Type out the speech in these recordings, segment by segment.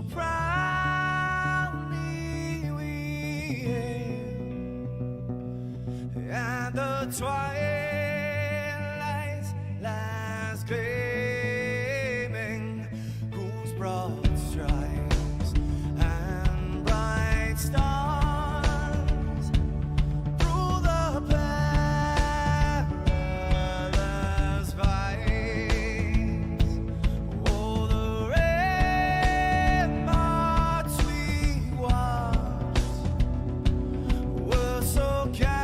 proudly we hail, and the twilight's last gleaming, whose broad stripes and bright stars through the perilous fights, oh, the ramparts we watched were so gallantly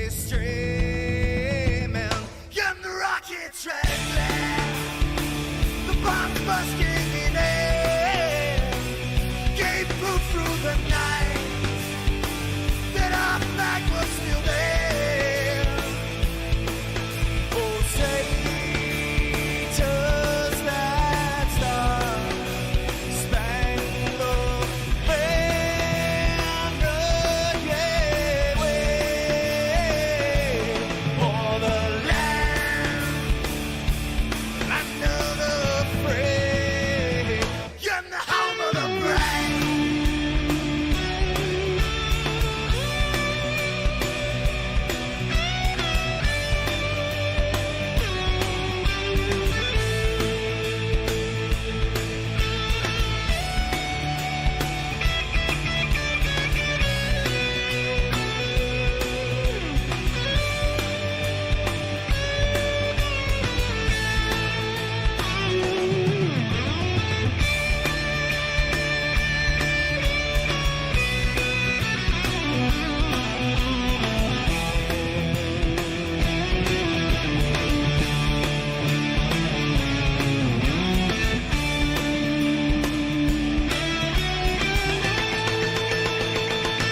streaming, and the rockets trembling, the bombs bursting in air, gave proof through the night that our flag was still there. Oh, say, does that star-spangled banner yet wave o'er the land of the free, and the home of the brave?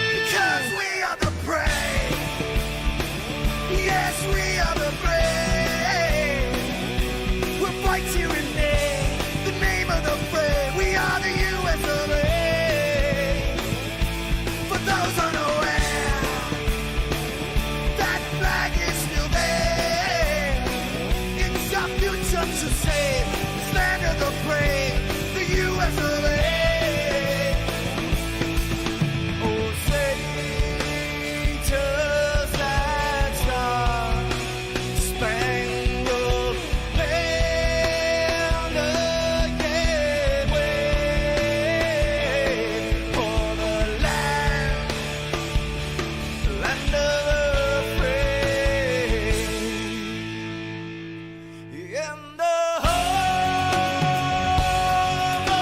Because we are the brave. Yes, we are the brave. We'll fight here and name the name of the brave. We are the US of A. For those unaware, that flag is still there. It's our future to save. This land of the brave, the US of A. Oh, say, does that star-spangled banner yet wave o'er the land of the free, in the home of the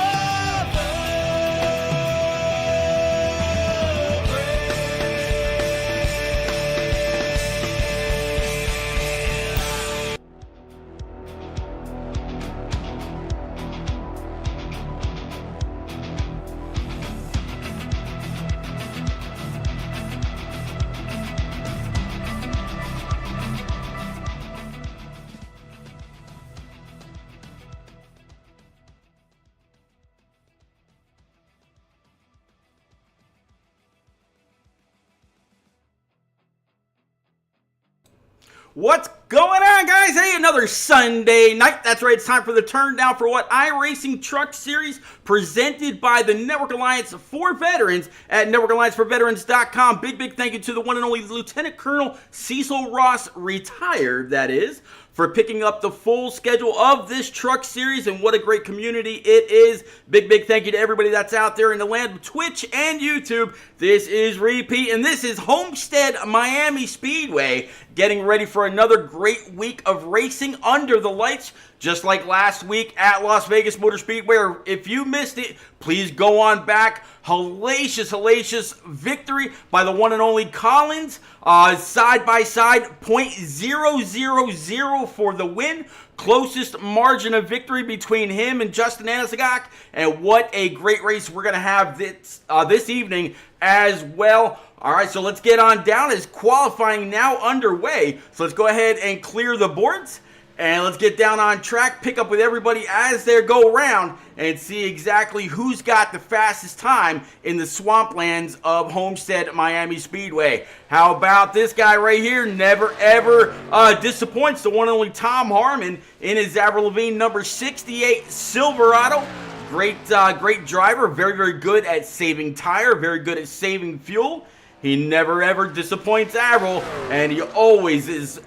What's going on, guys? Hey, another Sunday night. That's right, it's time for the turn down for what iRacing Truck Series presented by the Network Alliance for Veterans at networkallianceforveterans.com. Big thank you to the one and only Lieutenant Colonel Cecil Ross, retired, that is, for picking up the full schedule of this truck series, and what a great community it is. Big thank you to everybody that's out there in the land of Twitch and YouTube. This is Repeat, and this is Homestead Miami Speedway, getting ready for another great week of racing under the lights, just like last week at Las Vegas Motor Speedway. Or if you missed it, please go on back. Hellacious victory by the one and only Collins. Side by side, .000 for the win. Closest margin of victory between him and Justin Anasagak. And what a great race we're going to have this evening as well. All right, so let's get on down as qualifying now underway. So let's go ahead and clear the boards. And let's get down on track, pick up with everybody as they go around, and see exactly who's got the fastest time in the swamplands of Homestead Miami Speedway. How about this guy right here? Never ever disappoints. The one and only Tom Harmon in his Avril Lavigne number 68 Silverado. Great driver, very, very good at saving tire, very good at saving fuel. He never ever disappoints Avril, and he always is.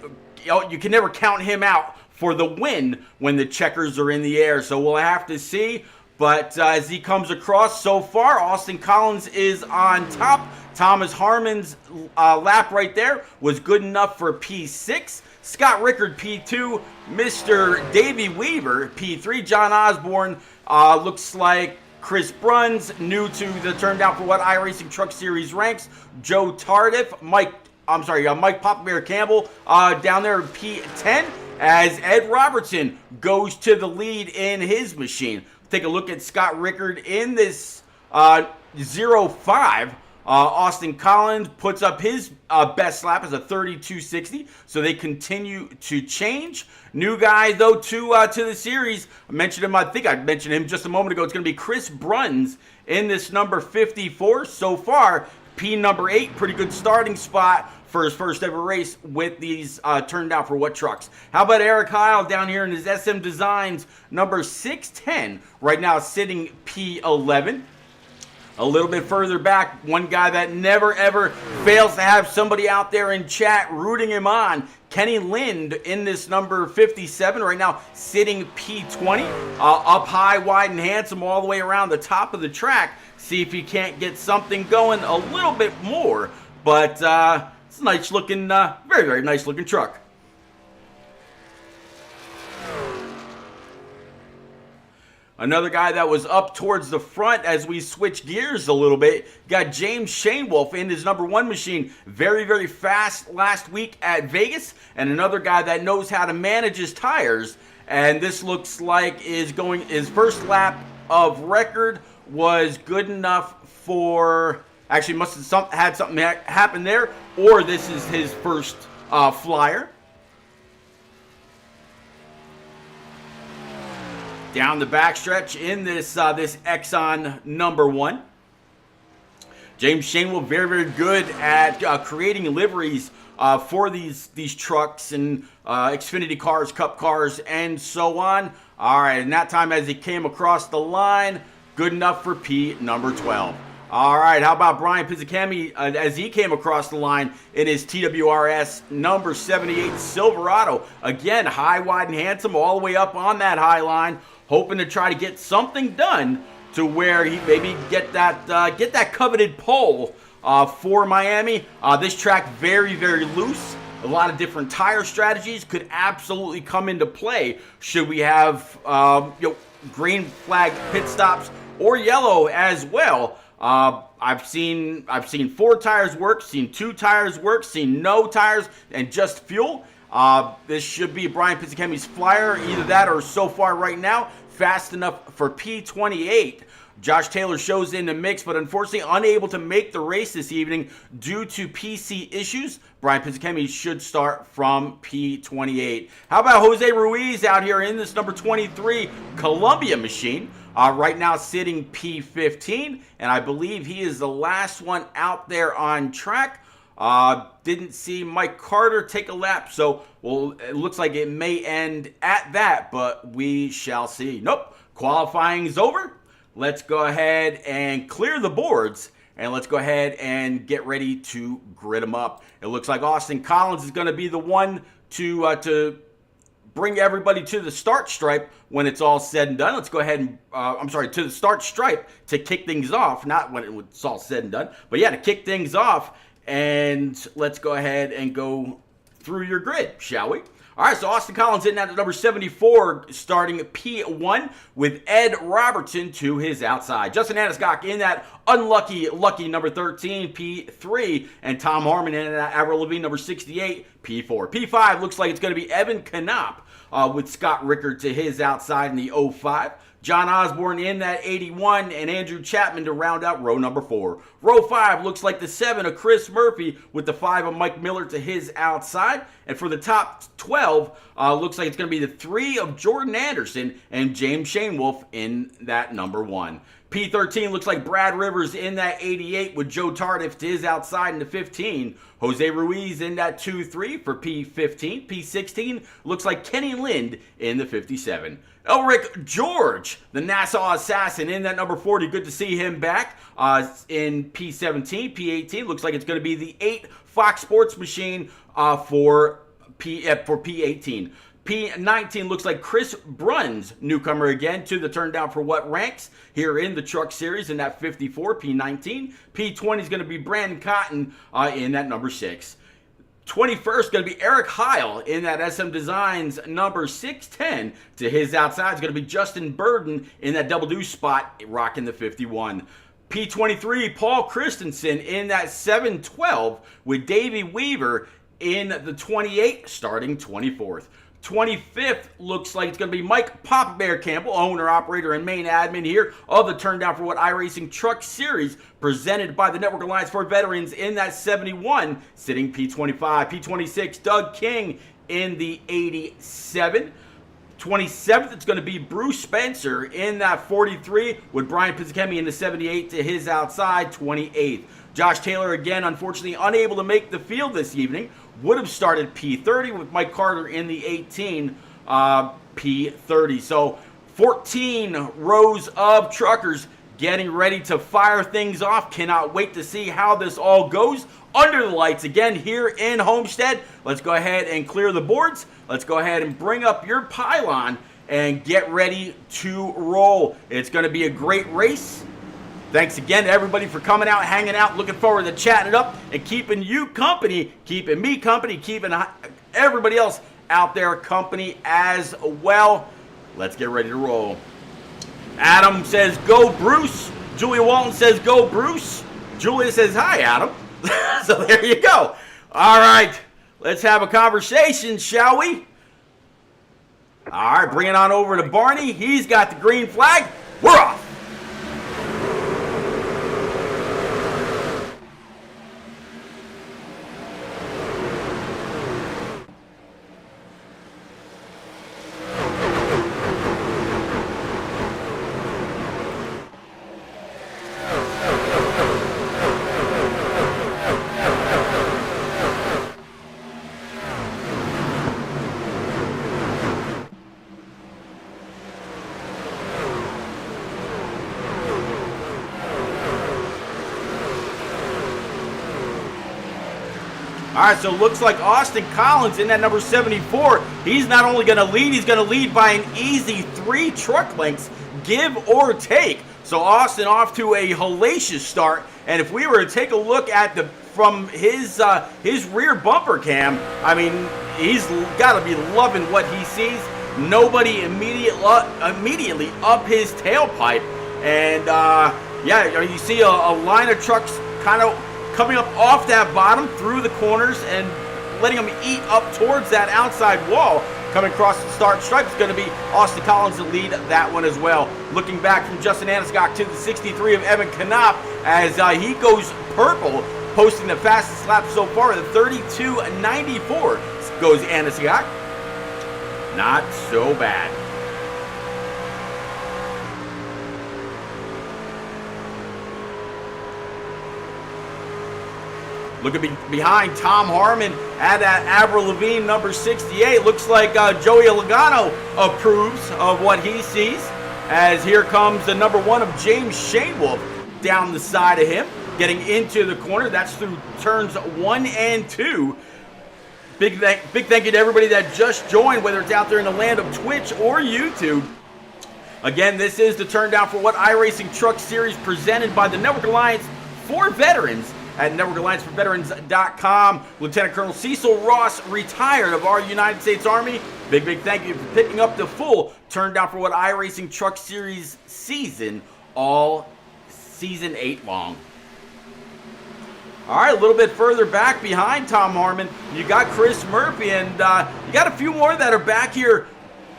You can never count him out for the win when the checkers are in the air. So we'll have to see. But as he comes across so far, Austin Collins is on top. Thomas Harmon's lap right there was good enough for P6. Scott Rickard, P2. Mr. Davey Weaver, P3. John Osborne looks like Chris Bruns, new to the Turn Down for What iRacing Truck Series ranks. Joe Tardif, Mike Papa Campbell down there in P10, as Ed Robertson goes to the lead in his machine. Take a look at Scott Rickard in this 05. Austin Collins puts up his best lap as a 32.60, so they continue to change. New guy, though, to the series. I think I mentioned him just a moment ago. It's going to be Chris Bruns in this number 54 so far. P number 8, pretty good starting spot for his first ever race with these Turned Out for What trucks. How about Eric Heil down here in his SM Designs number 610, right now sitting P11. A little bit further back, one guy that never ever fails to have somebody out there in chat rooting him on, Kenny Lind in this number 57, right now sitting P20, up high, wide, and handsome all the way around the top of the track. See if he can't get something going a little bit more, but it's a nice looking, very, very nice looking truck. Another guy that was up towards the front as we switch gears a little bit, got James Shanewolf in his number 1 machine. Very, very fast last week at Vegas. And another guy that knows how to manage his tires. And this looks like his first lap of record was good enough for, actually must have had something happen there, or this is his first flyer. Down the backstretch in this Exxon number 1. James Shanewell, very, very good at creating liveries for these trucks and Xfinity cars, Cup cars, and so on. All right, and that time as he came across the line, good enough for P number 12. All right, how about Brian Pizzicami as he came across the line in his TWRS number 78 Silverado. Again, high, wide, and handsome all the way up on that high line, hoping to try to get something done to where he maybe get that coveted pole for Miami. This track very, very loose. A lot of different tire strategies could absolutely come into play should we have green flag pit stops or yellow as well. I've seen 4 tires work, seen 2 tires work, seen no tires and just fuel. This should be Brian Pizzicami's flyer, either that or so far right now, fast enough for P28. Josh Taylor shows in the mix, but unfortunately unable to make the race this evening due to PC issues. Brian Pizzicami should start from P28. How about Jose Ruiz out here in this number 23 Columbia machine? Right now sitting P15, and I believe he is the last one out there on track. Didn't see Mike Carter take a lap, so it looks like it may end at that, but we shall see. Nope, qualifying's over. Let's go ahead and clear the boards, and let's go ahead and get ready to grid them up. It looks like Austin Collins is going to be the one to bring everybody to the start stripe when it's all said and done. Let's go ahead and, to the start stripe to kick things off, not when it's all said and done, but yeah, to kick things off. And let's go ahead and go through your grid, shall we? All right, so Austin Collins in at number 74, starting P1 with Ed Robertson to his outside. Justin Aniscock in that lucky number 13, P3, and Tom Harmon in that Avril Lavigne number 68, P4. P5 looks like it's going to be Evan Knopp with Scott Rickard to his outside in the 05. John Osborne in that 81, and Andrew Chapman to round out row number 4. Row 5 looks like the 7 of Chris Murphy with the 5 of Mike Miller to his outside. And for the top 12, looks like it's going to be the 3 of Jordan Anderson and James Shanewoolf in that number 1. P13 looks like Brad Rivers in that 88 with Joe Tardif to his outside in the 15. Jose Ruiz in that 2-3 for P15. P16 looks like Kenny Lind in the 57. Elric George, the Nassau Assassin, in that number 40. Good to see him back in P17. P18 looks like it's going to be the 8 Fox Sports Machine for P18. P19 looks like Chris Bruns, newcomer again to the turn down for what ranks here in the Truck Series in that 54. P19. P20 is going to be Brandon Cotton in that number 6. 21st going to be Eric Heil in that SM Designs number 610. To his outside is going to be Justin Burden in that double deuce spot, rocking the 51. P23, Paul Christensen in that 712 with Davey Weaver in the 28, starting 24th. 25th looks like it's going to be Mike Papa Bear Campbell, owner, operator, and main admin here of the Turn Down for What iRacing Truck Series, presented by the Network Alliance for Veterans in that 71, sitting P25. P26, Doug King in the 87. 27th, it's going to be Bruce Spencer in that 43 with Brian Pizzakemi in the 78 to his outside, 28th. Josh Taylor, again, unfortunately unable to make the field this evening. Would have started P30 with Mike Carter in the 18, P30. So 14 rows of truckers getting ready to fire things off. Cannot wait to see how this all goes under the lights again here in Homestead. Let's go ahead and clear the boards. Let's go ahead and bring up your pylon and get ready to roll. It's going to be a great race. Thanks again to everybody for coming out, hanging out, looking forward to chatting it up and keeping you company, keeping me company, keeping everybody else out there company as well. Let's get ready to roll. Adam says, go Bruce. Julia Walton says, go Bruce. Julia says, hi, Adam. So there you go. All right, let's have a conversation, shall we? All right, bring it on over to Barney. He's got the green flag. We're off. All right, so it looks like Austin Collins in that number 74. He's not only going to lead, he's going to lead by an easy 3 truck lengths, give or take. So Austin off to a hellacious start. And if we were to take a look at from his rear bumper cam, I mean, he's got to be loving what he sees. Nobody immediately up his tailpipe. And yeah, you see a line of trucks kind of coming up off that bottom through the corners and letting them eat up towards that outside wall. Coming across the start stripe is going to be Austin Collins to lead that one as well. Looking back from Justin Aniscock to the 63 of Evan Knopp as he goes purple, posting the fastest lap so far, the 32.94 goes Aniscock. Not so bad. Looking behind Tom Harmon at that Avril Lavigne number 68. Looks like Joey Logano approves of what he sees, as here comes the number 1 of James Shanewoolf down the side of him, getting into the corner. That's through turns 1 and 2. Big thank you to everybody that just joined, whether it's out there in the land of Twitch or YouTube. Again, this is the Turn Down for What iRacing Truck Series, presented by the Network Alliance for Veterans at NetworkAllianceForVeterans.com. Lieutenant Colonel Cecil Ross, retired of our United States Army. Big thank you for picking up the full Turn Down for What iRacing Truck Series season, all season 8 long. All right, a little bit further back behind Tom Harmon, you got Chris Murphy, and you got a few more that are back here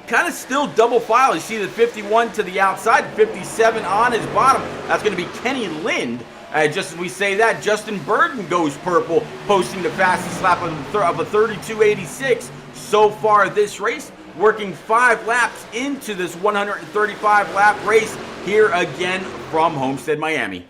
kind of still double file. You see the 51 to the outside, 57 on his bottom. That's going to be Kenny Lind. Just as we say that, Justin Burden goes purple, posting the fastest lap of a 32.86 so far this race, working 5 laps into this 135 lap race here again from Homestead, Miami.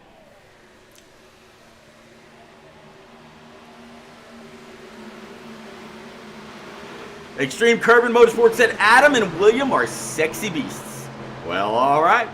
Extreme Carbon Motorsports said Adam and William are sexy beasts. Well, all right.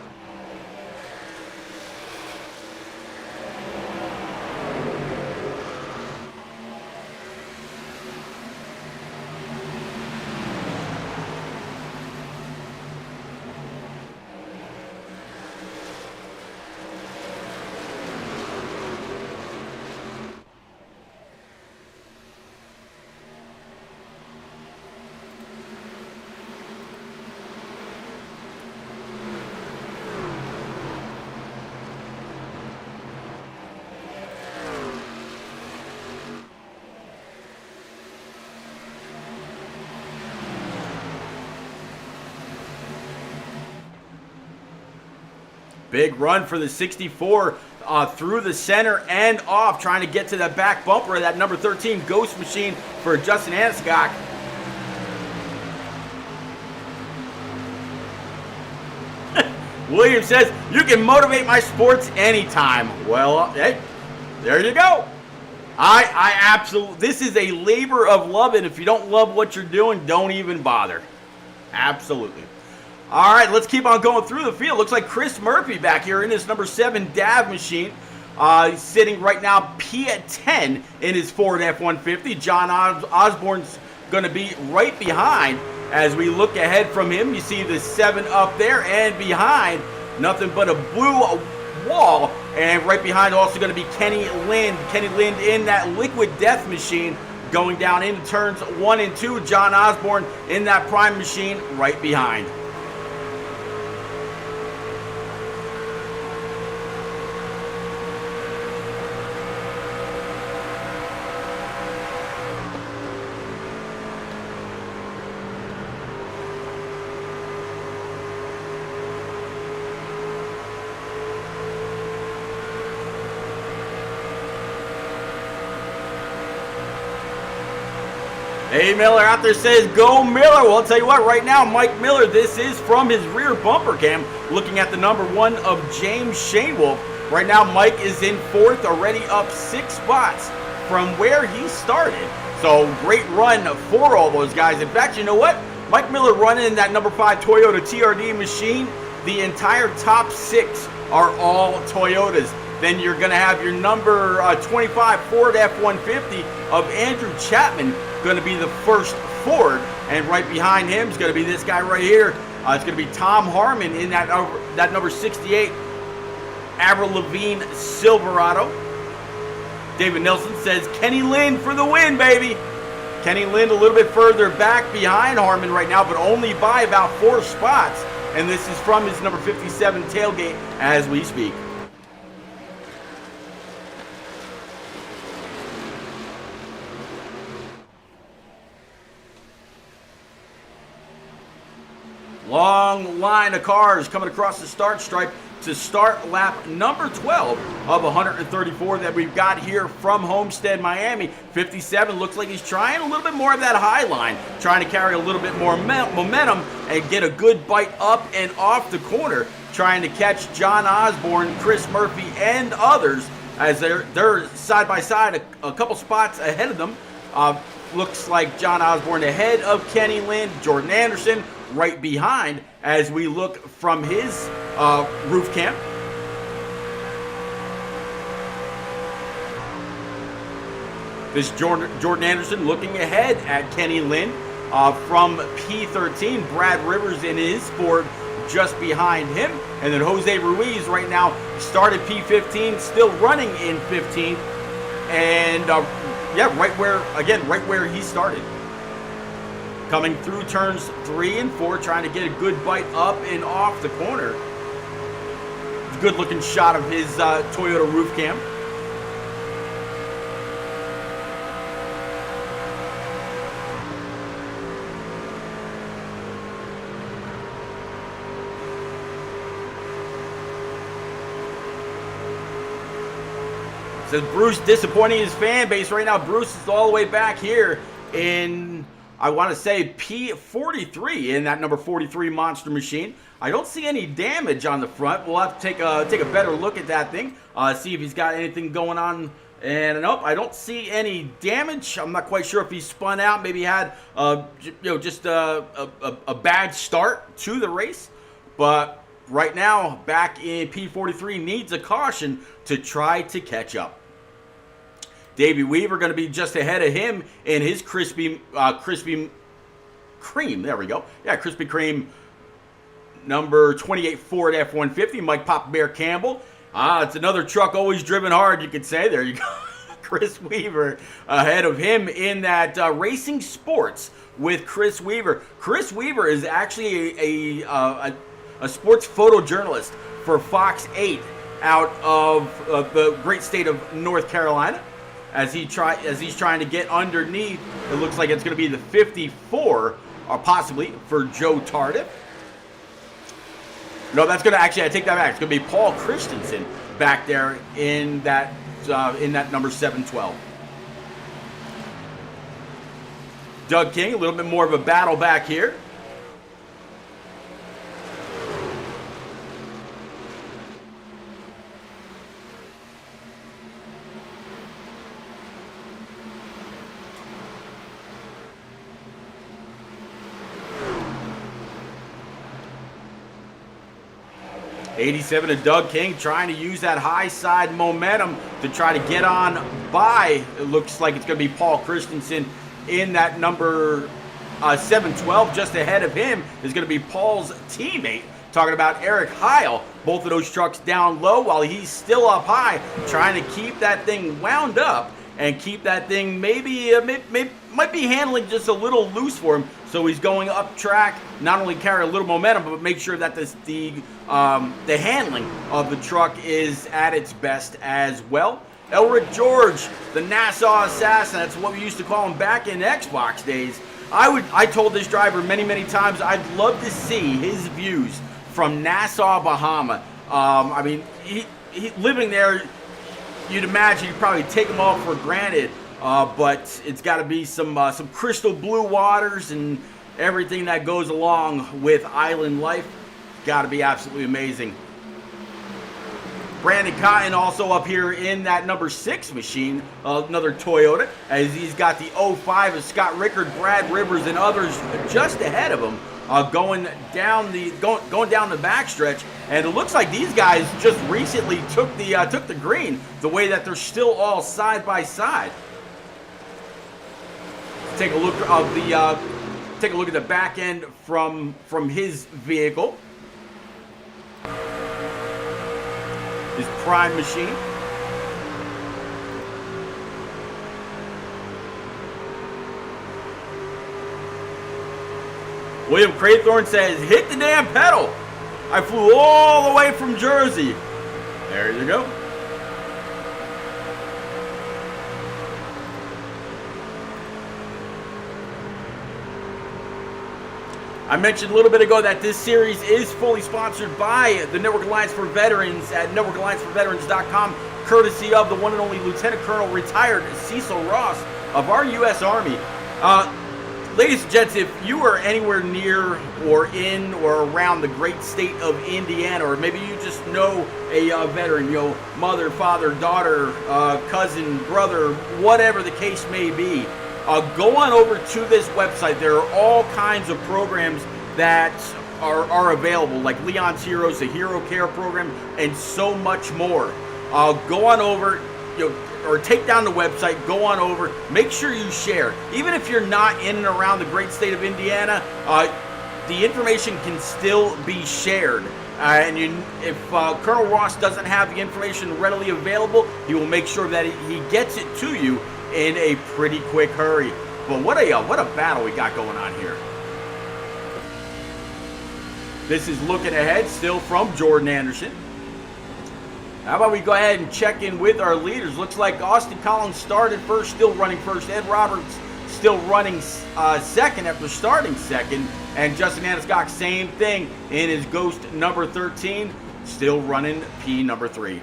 Big run for the 64 through the center and off, trying to get to the back bumper of that number 13 Ghost Machine for Justin Anscock. William says, you can motivate my sports anytime. Well, hey, there you go. I absolutely, this is a labor of love, and if you don't love what you're doing, don't even bother. Absolutely. All right, let's keep on going through the field. Looks like Chris Murphy back here in his number 7 DAV machine. He's sitting right now P10 in his Ford F-150. John Osborne's going to be right behind. As we look ahead from him, you see the 7 up there, and behind, nothing but a blue wall. And right behind also going to be Kenny Lind. Kenny Lind in that Liquid Death machine going down into turns 1 and 2. John Osborne in that Prime machine right behind. Hey, Miller out there says, go Miller. Well, I'll tell you what, right now, Mike Miller, this is from his rear bumper cam, looking at the number 1 of James Shanewolf. Right now, Mike is in 4th, already up 6 spots from where he started. So, great run for all those guys. In fact, you know what? Mike Miller running that number 5 Toyota TRD machine. The entire top 6 are all Toyotas. Then you're going to have your number 25 Ford F-150 of Andrew Chapman, going to be the first Ford, and right behind him is going to be this guy right here. It's going to be Tom Harmon in that number 68 Avril Lavigne Silverado. David Nelson says Kenny Lind for the win, baby. Kenny Lind a little bit further back behind Harmon right now, but only by about 4 spots, and this is from his number 57 tailgate as we speak. Long line of cars coming across the start stripe to start lap number 12 of 134 that we've got here from Homestead, Miami. 57 looks like he's trying a little bit more of that high line, trying to carry a little bit more momentum and get a good bite up and off the corner, trying to catch John Osborne, Chris Murphy, and others as they're side by side, a couple spots ahead of them. Looks like John Osborne ahead of Kenny Lind, Jordan Anderson right behind as we look from his roof cam. This Jordan Anderson looking ahead at Kenny Lind from P13. Brad Rivers in his Ford just behind him. And then Jose Ruiz right now started P15, still running in 15. And yeah, right where he started. Coming through turns 3 and 4, trying to get a good bite up and off the corner. Good looking shot of his Toyota roof cam. Says Bruce disappointing his fan base right now. Bruce is all the way back here in, I want to say, P43 in that number 43 Monster Machine. I don't see any damage on the front. We'll have to take a better look at that thing, see if he's got anything going on. And nope, I don't see any damage. I'm not quite sure if he spun out. Maybe he had just a bad start to the race. But right now, back in P43, needs a caution to try to catch up. Davey Weaver going to be just ahead of him in his Krispy Kreme. There we go. Yeah, Krispy Kreme number 28 Ford F-150. Mike Papa Bear Campbell. It's another truck always driven hard, you could say. There you go. Chris Weaver ahead of him in that Racing Sports with Chris Weaver. Chris Weaver is actually a sports photojournalist for Fox 8 out of the great state of North Carolina. As he's trying to get underneath, it looks like it's going to be the 54, or possibly for Joe Tardif. No, that's going to actually, I take that back. It's going to be Paul Christensen back there in that number 712. Doug King, a little bit more of a battle back here. '87 of Doug King trying to use that high side momentum to try to get on by. It looks like it's going to be Paul Christensen in that number 712. Just ahead of him is going to be Paul's teammate, talking about Eric Heil. Both of those trucks down low while he's still up high, trying to keep that thing wound up and keep that thing might be handling just a little loose for him. So he's going up track, not only carry a little momentum, but make sure that the handling of the truck is at its best as well. Elric George, the Nassau Assassin, that's what we used to call him back in Xbox days. I told this driver many times I'd love to see his views from Nassau, Bahama. I mean, he living there, you'd imagine you'd probably take them all for granted. But it's got to be some crystal blue waters and everything that goes along with island life. Got to be absolutely amazing. Brandon Cotton also up here in that number 6 machine, another Toyota, as he's got the 05 of Scott Rickard, Brad Rivers, and others just ahead of him, going down the backstretch. And it looks like these guys just recently took the green, the way that they're still all side by side. Take a look at the back end from his vehicle. His prime machine. William Craythorne says, "Hit the damn pedal. I flew all the way from Jersey." There you go. I mentioned a little bit ago that this series is fully sponsored by the Network Alliance for Veterans at networkallianceforveterans.com, courtesy of the one and only Lieutenant Colonel retired Cecil Ross of our U.S. Army. Ladies and gents, if you are anywhere near or in or around the great state of Indiana, or maybe you just know a veteran, mother, father, daughter, cousin, brother, whatever the case may be, go on over to this website. There are all kinds of programs that are available, like Leon's Heroes, the Hero Care program, and so much more. Go on over, or take down the website, go on over, make sure you share. Even if you're not in and around the great state of Indiana, the information can still be shared. If Colonel Ross doesn't have the information readily available, he will make sure that he gets it to you in a pretty quick hurry. But what a battle we got going on here. This is looking ahead, still from Jordan Anderson. How about we go ahead and check in with our leaders? Looks like Austin Collins started first, still running first. Ed Roberts still running second after starting second. And Justin Aniscock, same thing in his Ghost number 13, still running P number 3.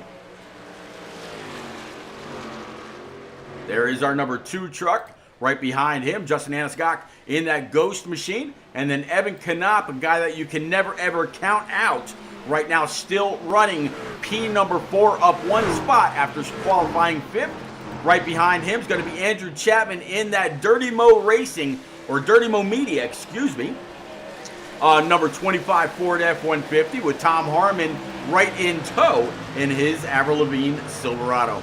There is our number 2 truck. Right behind him, Justin Anaskok in that Ghost machine. And then Evan Knopp, a guy that you can never, ever count out. Right now still running P number 4 up 1 spot after qualifying 5th. Right behind him is going to be Andrew Chapman in that Dirty Mo Racing, or Dirty Mo Media, excuse me. Number 25 Ford F-150 with Tom Harmon right in tow in his Avril Lavigne Silverado.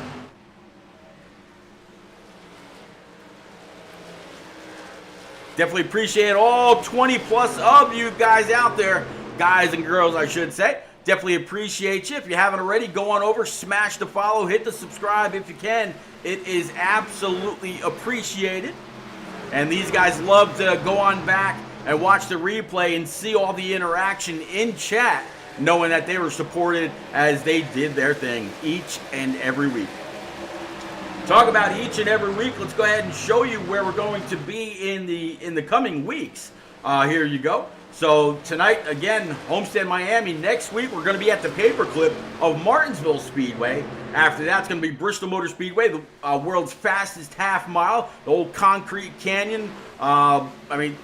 Definitely appreciate all 20 plus of you guys out there, guys and girls I should say. Definitely appreciate you. If you haven't already, go on over, smash the follow, hit the subscribe if you can. It is absolutely appreciated. And these guys love to go on back and watch the replay and see all the interaction in chat, knowing that they were supported as they did their thing each and every week. Talk about each and every week. Let's go ahead and show you where we're going to be in the coming weeks. Here you go. So tonight, again, Homestead, Miami. Next week, we're going to be at the paperclip of Martinsville Speedway. After that, it's going to be Bristol Motor Speedway, the world's fastest half mile, the old concrete canyon. I mean,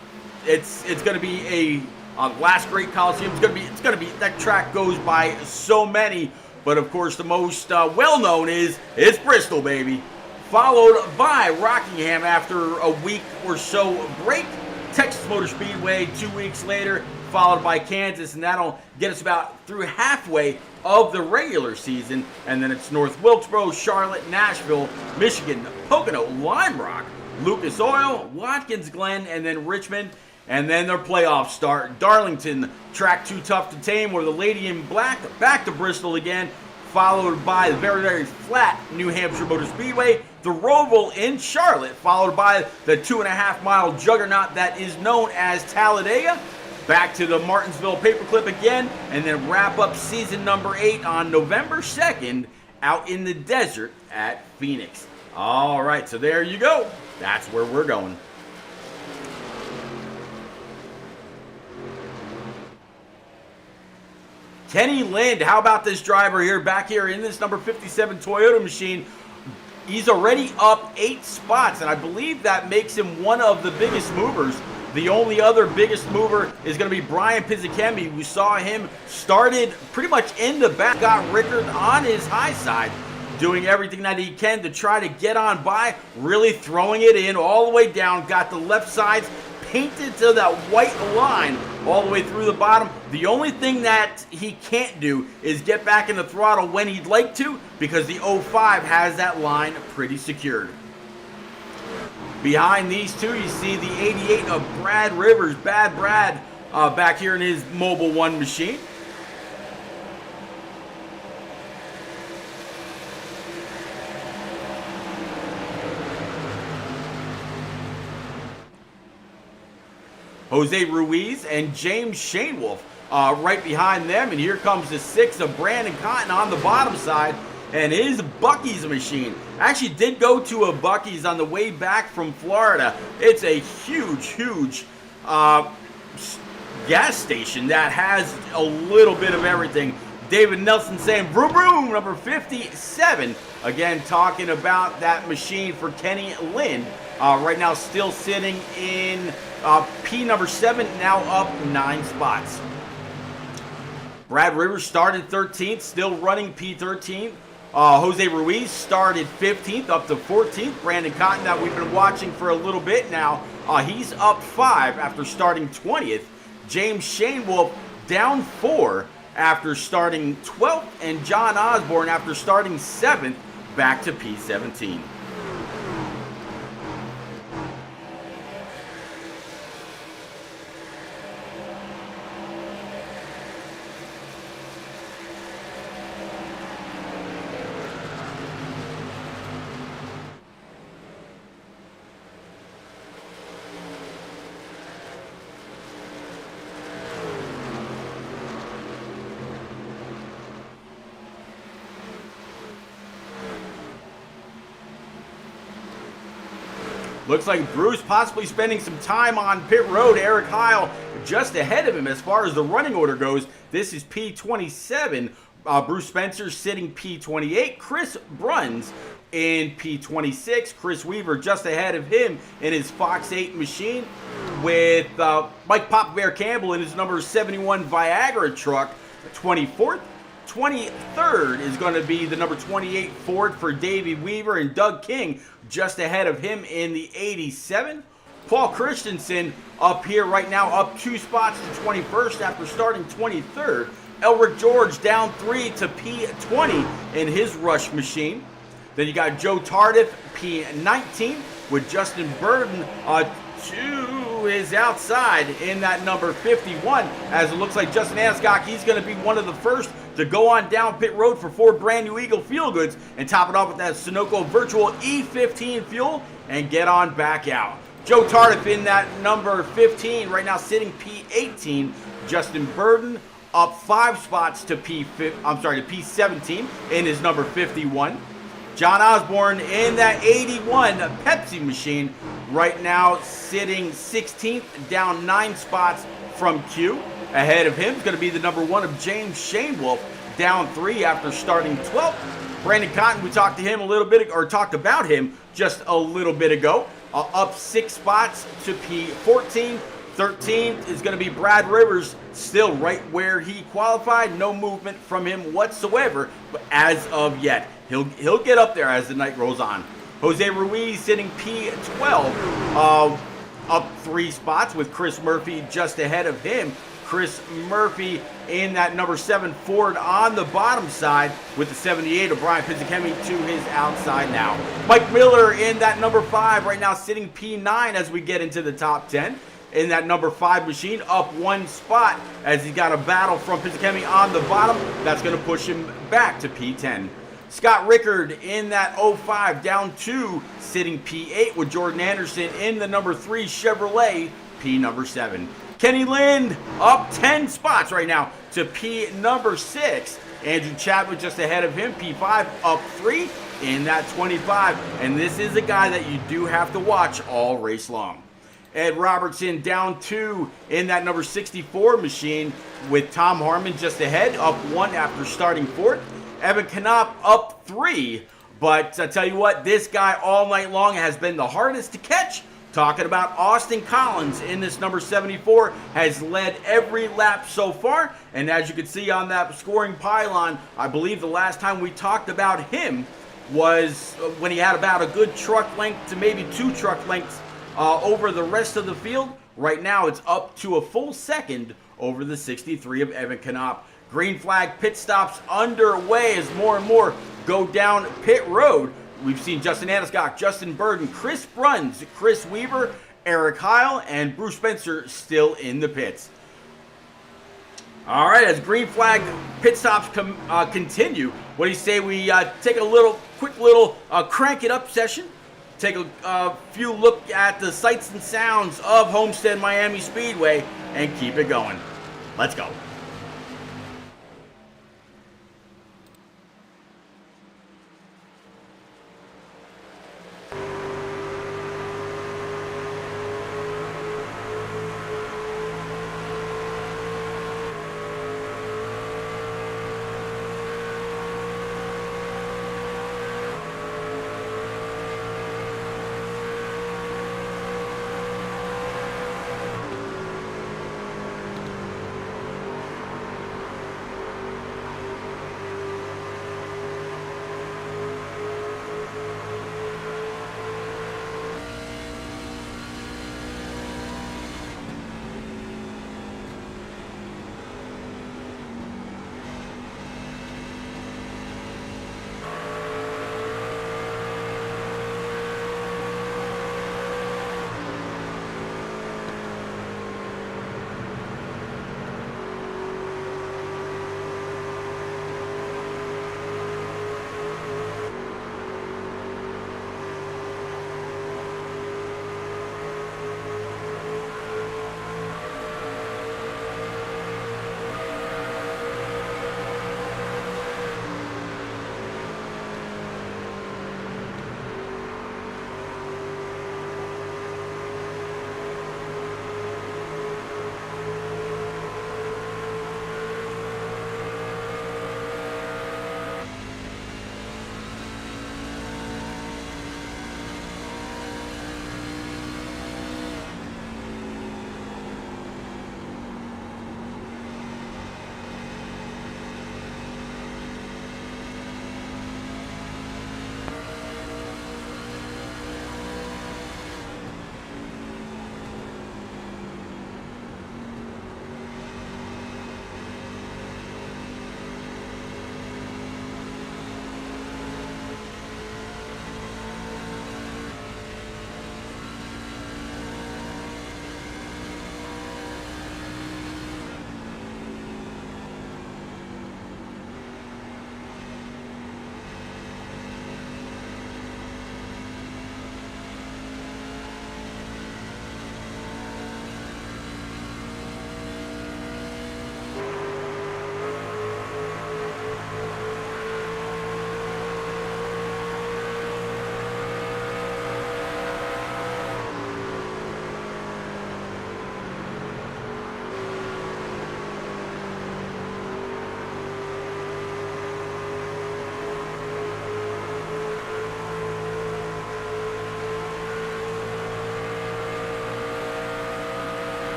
it's going to be a last great Coliseum. It's going to be that track goes by so many, but of course, the most well-known is Bristol, baby. Followed by Rockingham after a week or so break. Texas Motor Speedway 2 weeks later, followed by Kansas, and that'll get us about through halfway of the regular season. And then it's North Wilkesboro, Charlotte, Nashville, Michigan, Pocono, Lime Rock, Lucas Oil, Watkins Glen, and then Richmond. And then their playoffs start. Darlington, track too tough to tame, where the Lady in Black back to Bristol again, followed by the very, very flat New Hampshire Motor Speedway, the Roval in Charlotte, followed by the 2.5 mile juggernaut that is known as Talladega, back to the Martinsville Paperclip again, and then wrap up season number 8 on November 2nd out in the desert at Phoenix. All right, so there you go. That's where we're going. Kenny Lind, how about this driver here, back here in this number 57 Toyota machine? He's already up 8 spots, and I believe that makes him one of the biggest movers. The only other biggest mover is going to be Brian Pizzakemi. We saw him started pretty much in the back, got Rickard on his high side, doing everything that he can to try to get on by, really throwing it in all the way down, got the left sides painted to that white line all the way through the bottom. The only thing that he can't do is get back in the throttle when he'd like to, because the 05 has that line pretty secured. Behind these two, you see the 88 of Brad Rivers, Bad Brad, back here in his Mobil 1 machine. Jose Ruiz and James Shainwolf right behind them. And here comes the 6 of Brandon Cotton on the bottom side. And his Buc-ee's machine. Actually did go to a Buc-ee's on the way back from Florida. It's a huge, huge gas station that has a little bit of everything. David Nelson saying, vroom, vroom, number 57. Again, talking about that machine for Kenny Lind. Right now still sitting in P number 7, now up 9 spots. Brad Rivers started 13th, still running P13. Jose Ruiz started 15th, up to 14th. Brandon Cotton, that we've been watching for a little bit now, he's up 5 after starting 20th. James Shainwolf down 4 after starting 12th. And John Osborne, after starting 7th, back to P17. Looks like Bruce possibly spending some time on pit road. Eric Heil just ahead of him as far as the running order goes. This is P27. Bruce Spencer sitting P28. Chris Bruns in P26. Chris Weaver just ahead of him in his Fox 8 machine, with Mike Papa Bear Campbell in his number 71 Viagra truck 24th. 23rd is going to be the number 28 Ford for Davey Weaver, and Doug King just ahead of him in the 87. Paul Christensen up here right now, up 2 spots to 21st after starting 23rd. Elric George down 3 to P20 in his Rush machine. Then you got Joe Tardif, P19, with Justin Burden to his outside in that number 51, as it looks like Justin Aniscock, he's going to be one of the first to go on down pit road for 4 brand new Eagle Feel Goods and top it off with that Sunoco Virtual E15 fuel and get on back out. Joe Tardif in that number 15 right now, sitting P18. Justin Burden up 5 spots to P17 in his number 51. John Osborne in that 81 Pepsi machine right now, sitting 16th, down 9 spots from Q. Ahead of him is going to be the number 1 of James Shanewolf, down 3 after starting 12th. Brandon Cotton, we talked to him a little bit, or talked about him just a little bit ago, up 6 spots to P14. 13th is going to be Brad Rivers, still right where he qualified. No movement from him whatsoever as of yet. He'll get up there as the night rolls on. Jose Ruiz sitting P12, up 3 spots with Chris Murphy just ahead of him. Chris Murphy in that number 7 Ford on the bottom side with the 78 of Brian Pizzakemi to his outside now. Mike Miller in that number 5 right now, sitting P9 as we get into the top 10. In that number 5 machine, up 1 spot as he's got a battle from Pizzakemi on the bottom. That's going to push him back to P10. Scott Rickard in that 05, down 2, sitting P8 with Jordan Anderson in the number 3 Chevrolet, P number 7. Kenny Lind up 10 spots right now to P number 6. Andrew Chadwick just ahead of him, P5, up 3 in that 25. And this is a guy that you do have to watch all race long. Ed Robertson down 2 in that number 64 machine with Tom Harmon just ahead, up 1 after starting 4th. Evan Knopp up 3, but I tell you what, this guy all night long has been the hardest to catch. Talking about Austin Collins in this number 74, has led every lap so far, and as you can see on that scoring pylon, I believe the last time we talked about him was when he had about a good truck length to maybe 2 truck lengths over the rest of the field. Right now it's up to a full second over the 63 of Evan Knopp. Green flag pit stops underway as more and more go down pit road. We've seen Justin Aniscock, Justin Burden, Chris Bruns, Chris Weaver, Eric Heil, and Bruce Spencer still in the pits. All right, as green flag pit stops continue, what do you say we take a quick little crank it up session? Take a few look at the sights and sounds of Homestead Miami Speedway and keep it going. Let's go.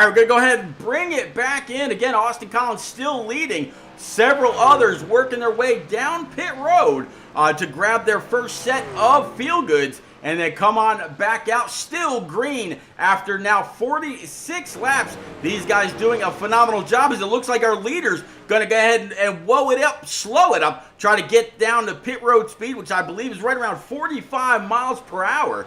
right, we're going to go ahead and bring it back in. Again, Austin Collins still leading. Several others working their way down pit road to grab their first set of field goods and then come on back out. Still green after now 46 laps. These guys doing a phenomenal job as it looks like our leader's going to go ahead and whoa it up, slow it up, try to get down to pit road speed, which I believe is right around 45 miles per hour.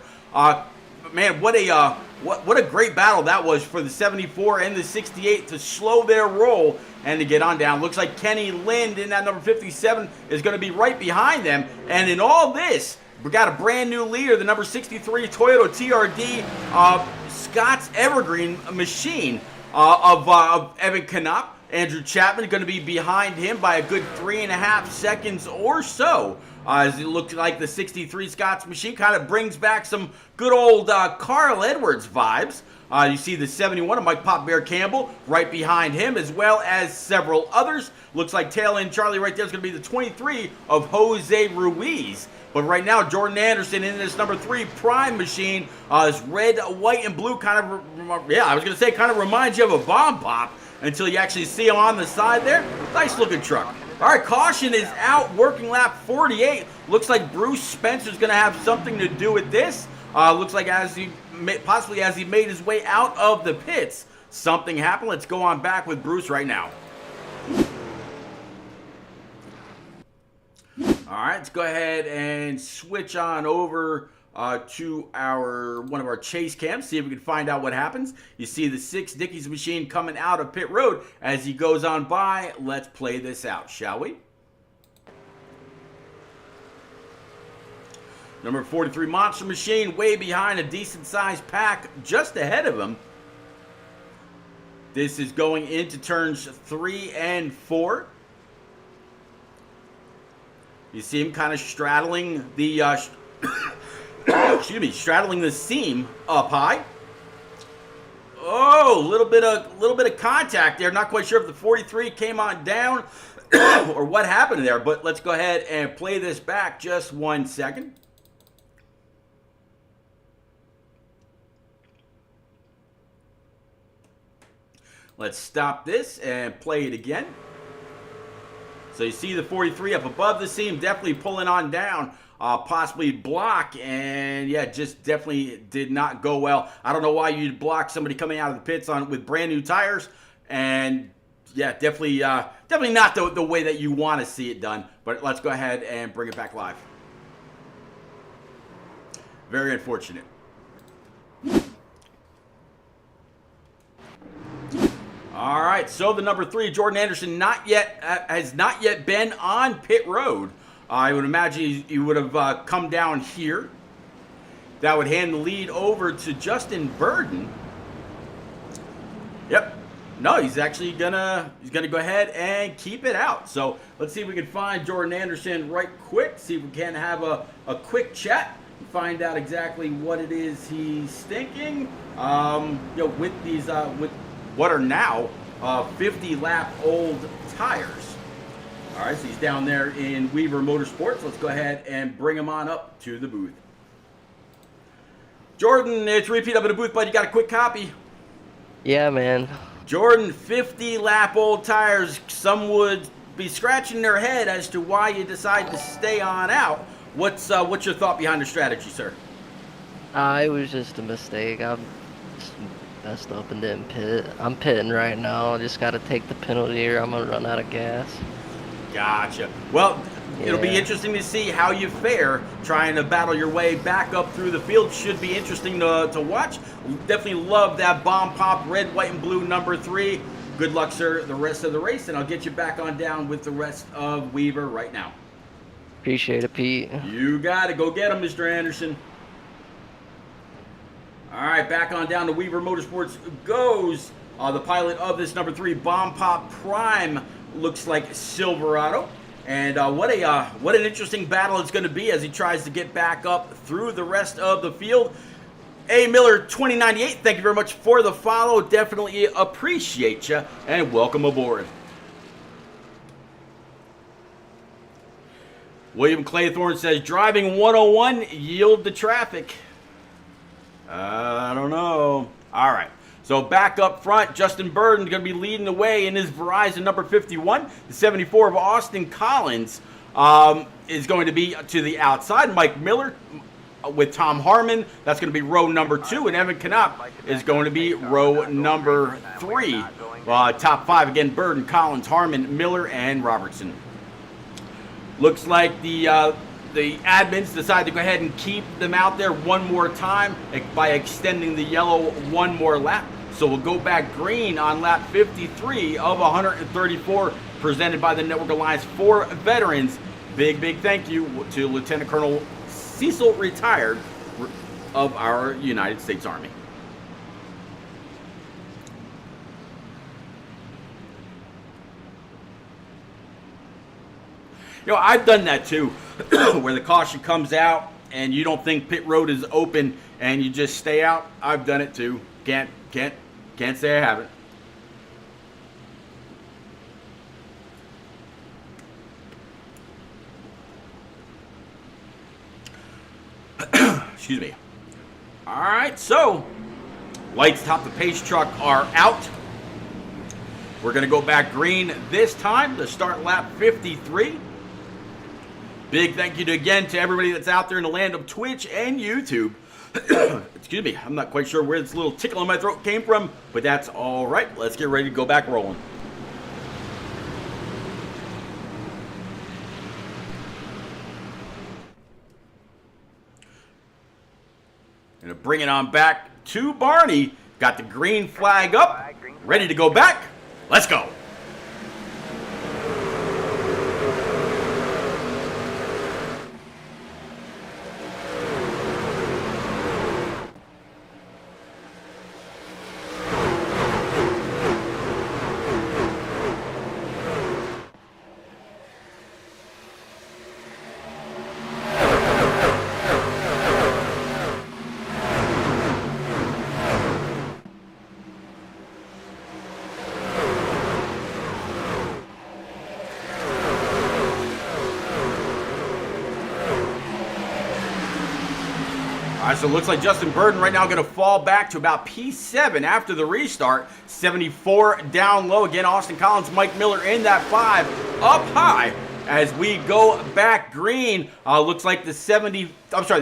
Man, what a great battle that was for the 74 and the 68 to slow their roll and to get on down. Looks like Kenny Lind in that number 57 is going to be right behind them. And in all this, we got a brand new leader, the number 63 Toyota TRD Scott's Evergreen machine of Evan Knopp. Andrew Chapman going to be behind him by a good 3.5 seconds or so. As it looks like the 63 Scott's machine kind of brings back some good old Carl Edwards vibes. You see the 71 of Mike Pop Bear Campbell right behind him, as well as several others. Looks like tail end Charlie right there is going to be the 23 of Jose Ruiz. But right now, Jordan Anderson in this number 3 Prime machine is red, white, and blue. Kind of reminds you of a bomb pop until you actually see him on the side there. Nice looking truck. All right, caution is out, working lap 48. Looks like Bruce Spencer's going to have something to do with this. Looks like as he made his way out of the pits, something happened. Let's go on back with Bruce right now. All right, let's go ahead and switch on over to one of our chase cams, see if we can find out what happens. You see the 6 Dickies machine coming out of pit road as he goes on by. Let's play this out, shall we? Number 43 Monster Machine way behind a decent sized pack just ahead of him. This is going into turns 3 and 4. You see him kind of straddling the straddling the seam up high. Oh, a little bit of contact there. Not quite sure if the 43 came on down or what happened there, but let's go ahead and play this back just 1 second. Let's stop this and play it again. So you see the 43 up above the seam, definitely pulling on down, possibly block, and yeah, just definitely did not go well. I don't know why you'd block somebody coming out of the pits with brand new tires, and yeah, definitely not the way that you want to see it done. But let's go ahead and bring it back live. Very unfortunate. All right, so the number 3, Jordan Anderson, has not yet been on pit road. I would imagine he would have come down here. That would hand the lead over to Justin Burden. Yep. No, he's actually gonna go ahead and keep it out. So let's see if we can find Jordan Anderson right quick. See if we can have a quick chat and find out exactly what it is he's thinking. With these with what are now 50-lap-old tires. All right, so he's down there in Weaver Motorsports. Let's go ahead and bring him on up to the booth. Jordan, it's repeat up in the booth, bud. You got a quick copy? Yeah, man. Jordan, 50-lap-old tires. Some would be scratching their head as to why you decided to stay on out. What's your thought behind the strategy, sir? It was just a mistake. I just messed up and didn't pit. I'm pitting right now. I just got to take the penalty or I'm going to run out of gas. Gotcha. Well, it'll be interesting to see how you fare trying to battle your way back up through the field. Should be interesting to watch. Definitely love that bomb pop, red, white, and blue number 3. Good luck, sir, the rest of the race, and I'll get you back on down with the rest of Weaver right now. Appreciate it, Pete. You got it. Go get him, Mr. Anderson. All right, back on down to Weaver Motorsports goes the pilot of this number 3 Bomb Pop Prime, looks like Silverado. And what an interesting battle it's going to be as he tries to get back up through the rest of the field. A. Miller 2098, thank you very much for the follow. Definitely appreciate you, and welcome aboard. William Claythorne says, driving 101, yield to traffic. I don't know. All right. So back up front, Justin Burden going to be leading the way in his Verizon number 51. The 74 of Austin Collins is going to be to the outside. Mike Miller with Tom Harmon, that's going to be row number 2. And Evan Knopp is going to be row number 3. Top 5, again, Burden, Collins, Harmon, Miller, and Robertson. Looks like the admins decided to go ahead and keep them out there one more time by extending the yellow one more lap. So we'll go back green on lap 53 of 134, presented by the Network Alliance for Veterans. Big thank you to Lieutenant Colonel Cecil, retired, of our United States Army. You know, I've done that too, where the caution comes out and you don't think pit road is open and you just stay out. I've done it too. Can't say I haven't. Excuse me. All right, so lights atop the pace truck are out. We're going to go back green this time to start lap 53. Big thank you again to everybody that's out there in the land of Twitch and YouTube. Excuse me, I'm not quite sure where this little tickle in my throat came from, but that's all right. Let's get ready to go back rolling. Gonna bring it on back to Barney. Got the green flag up, ready to go back. Let's go. So it looks like Justin Burden right now going to fall back to about P7 after the restart. 74 down low. Again, Austin Collins, Mike Miller in that 5 up high. As we go back green, looks like the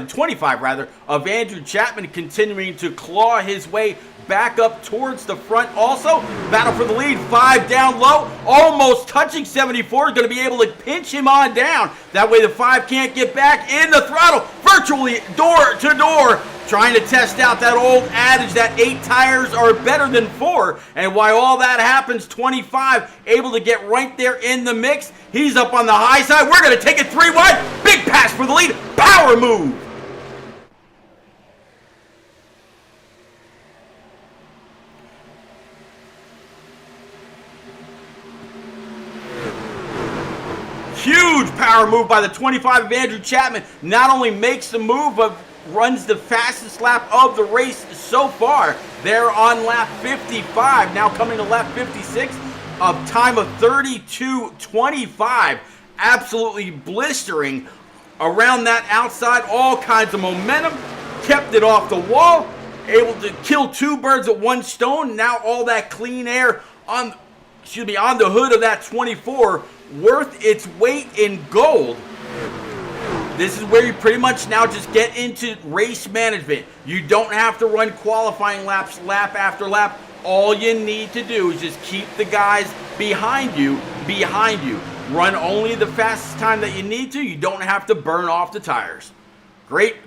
25 rather, of Andrew Chapman continuing to claw his way back up towards the front. Also, battle for the lead, 5 down low, almost touching 74. Is going to be able to pinch him on down. That way the 5 can't get back in the throttle, virtually door to door, trying to test out that old adage that 8 tires are better than 4. And while all that happens, 25 able to get right there in the mix. He's up on the high side. We're going to take it 3 wide. Big pass for the lead. Power move. Huge power move by the 25 of Andrew Chapman. Not only makes the move, but runs the fastest lap of the race so far. They're on lap 55. Now coming to lap 56. A time of 32:25. Absolutely blistering around that outside. All kinds of momentum. Kept it off the wall. Able to kill 2 birds with 1 stone. Now all that clean air on the hood of that 24, worth its weight in gold. This is where you pretty much now just get into race management. You don't have to run qualifying laps lap after lap. All you need to do is just keep the guys behind you. Run only the fastest time that you need to. You don't have to burn off the tires. Great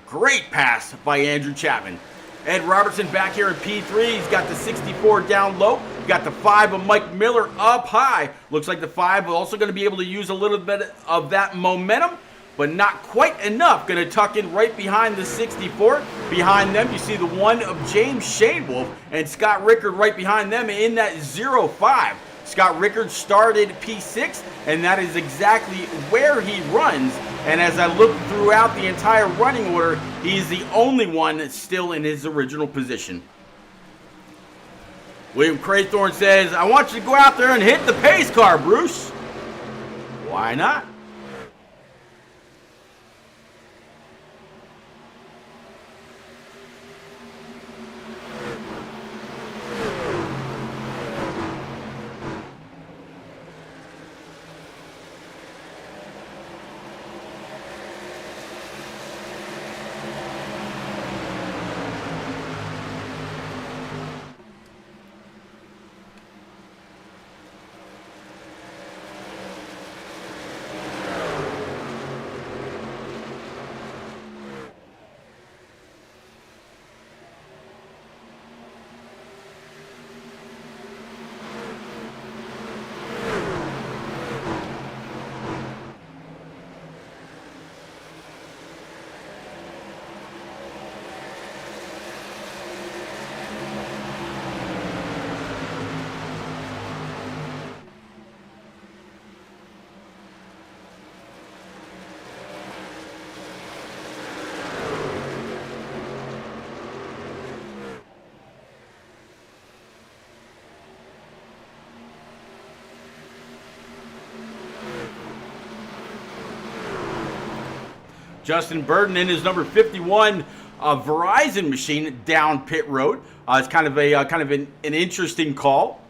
pass by Andrew Chapman. Ed Robertson back here in P3. He's got the 64 down low. Got the 5 of Mike Miller up high. Looks like the 5 is also going to be able to use a little bit of that momentum, but not quite enough. Going to tuck in right behind the 64. Behind them, you see the 1 of James Shanewolf and Scott Rickard right behind them in that 05. Scott Rickard started P6, and that is exactly where he runs. And as I look throughout the entire running order, he's the only one that's still in his original position. William Craythorne says, I want you to go out there and hit the pace car, Bruce. Why not? Justin Burden in his number 51 Verizon machine down pit road. It's kind of an interesting call.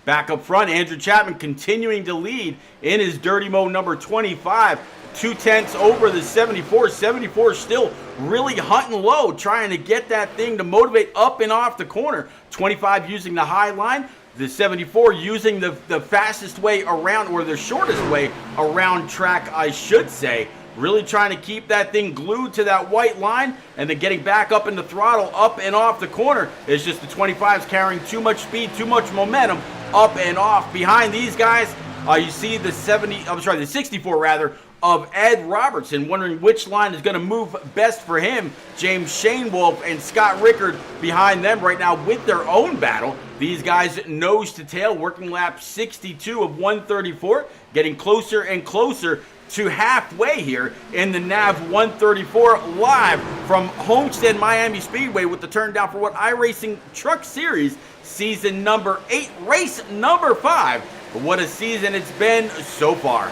Back up front, Andrew Chapman continuing to lead in his Dirty Mo number 25. 2/10 over the 74. 74 still really hunting low, trying to get that thing to motivate up and off the corner. 25 using the high line. The 74 using the fastest way around, or the shortest way around track, I should say. Really trying to keep that thing glued to that white line, and then getting back up in the throttle, up and off the corner. It's just the 25's carrying too much speed, too much momentum, up and off. Behind these guys, you see the 64 rather, of Ed Robertson, wondering which line is going to move best for him. James Shainwolf and Scott Rickard behind them right now with their own battle. These guys nose to tail, working lap 62 of 134, getting closer and closer to halfway here in the NAV 134, live from Homestead Miami Speedway with the turn down for what iRacing Truck Series season number 8, race number 5. But what a season it's been so far.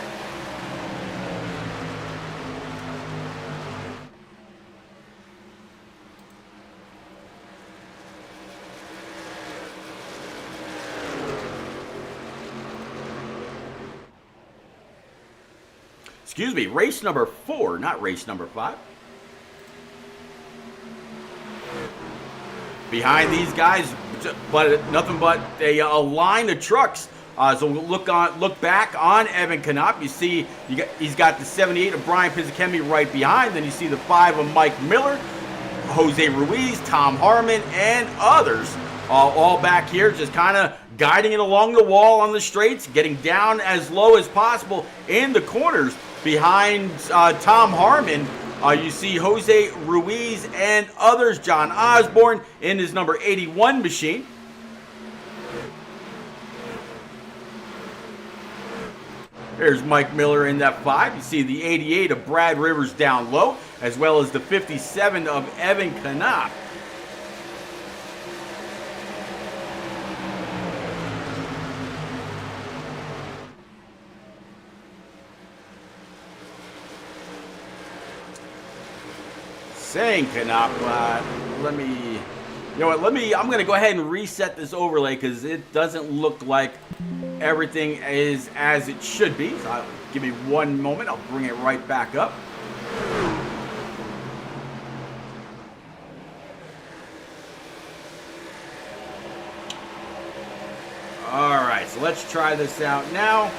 Excuse me, race number 4, not race number 5. Behind these guys, but nothing but a line of trucks. So we'll look back on Evan Knopp. You see, he's got the 78 of Brian Pizzakemi right behind. Then you see the 5 of Mike Miller, Jose Ruiz, Tom Harmon, and others. All back here, just kind of guiding it along the wall on the straights, getting down as low as possible in the corners. Behind Tom Harmon, you see Jose Ruiz and others. John Osborne in his number 81 machine. There's Mike Miller in that 5. You see the 88 of Brad Rivers down low, as well as the 57 of Evan Knopp. Saying Knopp, I'm going to go ahead and reset this overlay because it doesn't look like everything is as it should be. So give me one moment, I'll bring it right back up. All right, so let's try this out now.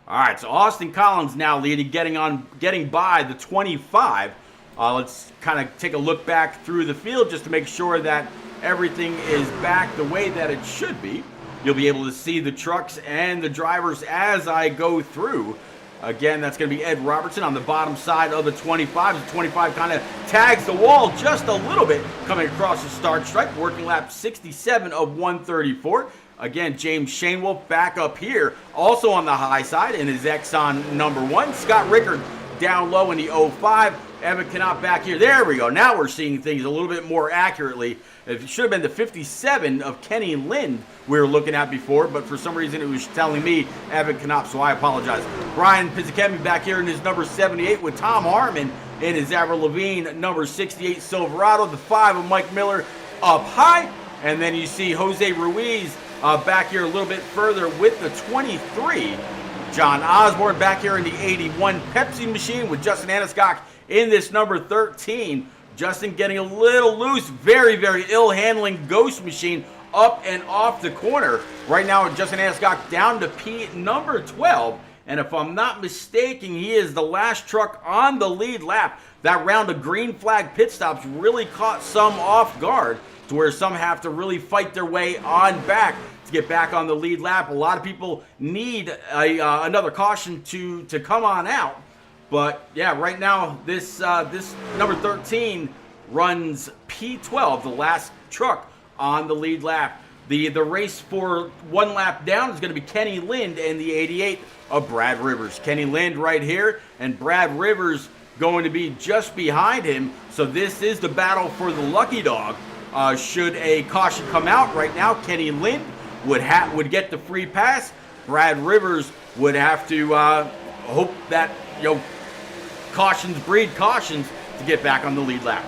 All right, so Austin Collins now leading, getting by the 25. Let's kind of take a look back through the field just to make sure that everything is back the way that it should be. You'll be able to see the trucks and the drivers as I go through. Again, that's going to be Ed Robertson on the bottom side of the 25. The 25 kind of tags the wall just a little bit coming across the start stripe, working lap 67 of 134. Again, James Shainwolf back up here, also on the high side in his Exxon number 1. Scott Rickard down low in the 05. Evan Knopp back here. There we go. Now we're seeing things a little bit more accurately. It should have been the 57 of Kenny Lind we were looking at before, but for some reason it was telling me Evan Knopp, so I apologize. Brian Pizzakemi back here in his number 78 with Tom Harmon in his Avril Lavigne number 68 Silverado. The 5 of Mike Miller up high. And then you see Jose Ruiz back here a little bit further with the 23. John Osborne back here in the 81 Pepsi machine with Justin Aniscock in this number 13. Justin getting a little loose. Very, very ill handling Ghost machine up and off the corner. Right now, Justin Aniscock down to P number 12. And if I'm not mistaken, he is the last truck on the lead lap. That round of green flag pit stops really caught some off guard, to where some have to really fight their way on back to get back on the lead lap. A lot of people need another caution to come on out. But yeah, right now this number 13 runs P12, the last truck on the lead lap. The race for one lap down is going to be Kenny Lind and the 88 of Brad Rivers. Kenny Lind right here, and Brad Rivers going to be just behind him. So this is the battle for the lucky dog. Should a caution come out right now, Kenny Lind would get the free pass. Brad Rivers would have to hope that cautions breed cautions to get back on the lead lap.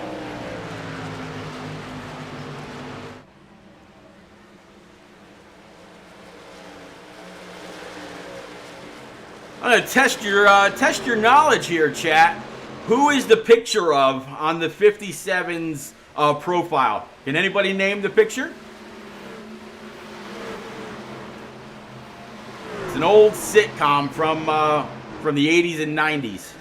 I'm going to test your knowledge here, chat. Who is the picture of on the 57's profile? Can anybody name the picture? It's an old sitcom from the 80s and 90s.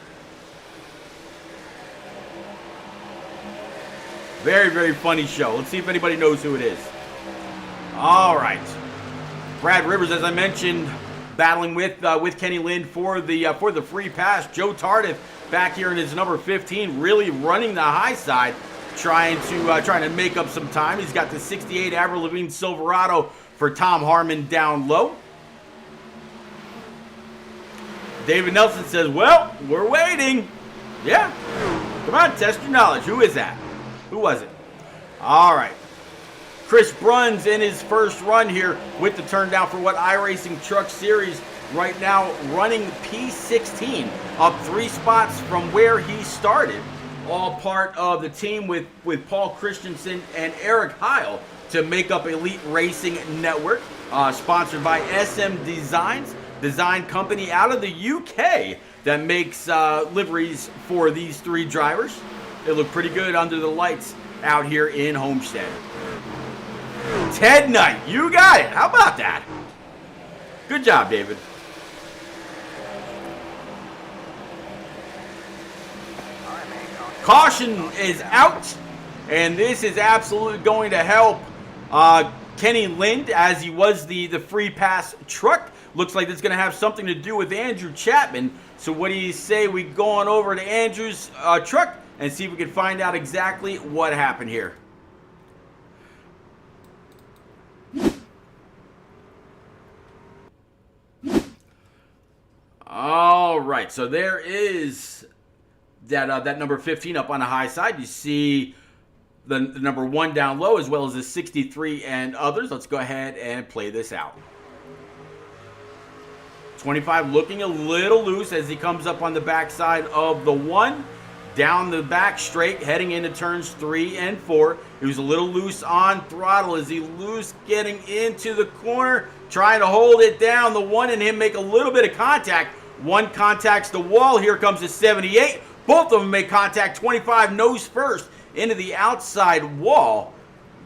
Very, very funny show. Let's see if anybody knows who it is. All right. Brad Rivers, as I mentioned, battling with Kenny Lind for the free pass. Joe Tardif back here in his number 15, really running the high side, trying to make up some time. He's got the 68 Avril Lavigne Silverado for Tom Harmon down low. David Nelson says, well, we're waiting. Yeah. Come on, test your knowledge. Who is that? Who was it? All right. Chris Bruns in his first run here with the turn down for what iRacing Truck Series right now running P16, up 3 spots from where he started. All part of the team with Paul Christensen and Eric Heil to make up Elite Racing Network, sponsored by SM Designs, design company out of the UK that makes liveries for these 3 drivers. They look pretty good under the lights out here in Homestead. Ted Knight, you got it. How about that? Good job, David. Caution is out, and this is absolutely going to help Kenny Lind, as he was the free pass truck. Looks like it's going to have something to do with Andrew Chapman. So what do you say we go on over to Andrew's truck and see if we can find out exactly what happened here? All right, so there is that number 15 up on the high side. You see the number 1 down low, as well as the 63 and others. Let's go ahead and play this out. 25 looking a little loose as he comes up on the backside of the 1. Down the back straight, heading into turns 3 and 4. He was a little loose on throttle as he loose getting into the corner, trying to hold it down. The 1 and him make a little bit of contact. 1 contacts the wall. Here comes the 78. Both of them make contact. 25 nose first into the outside wall.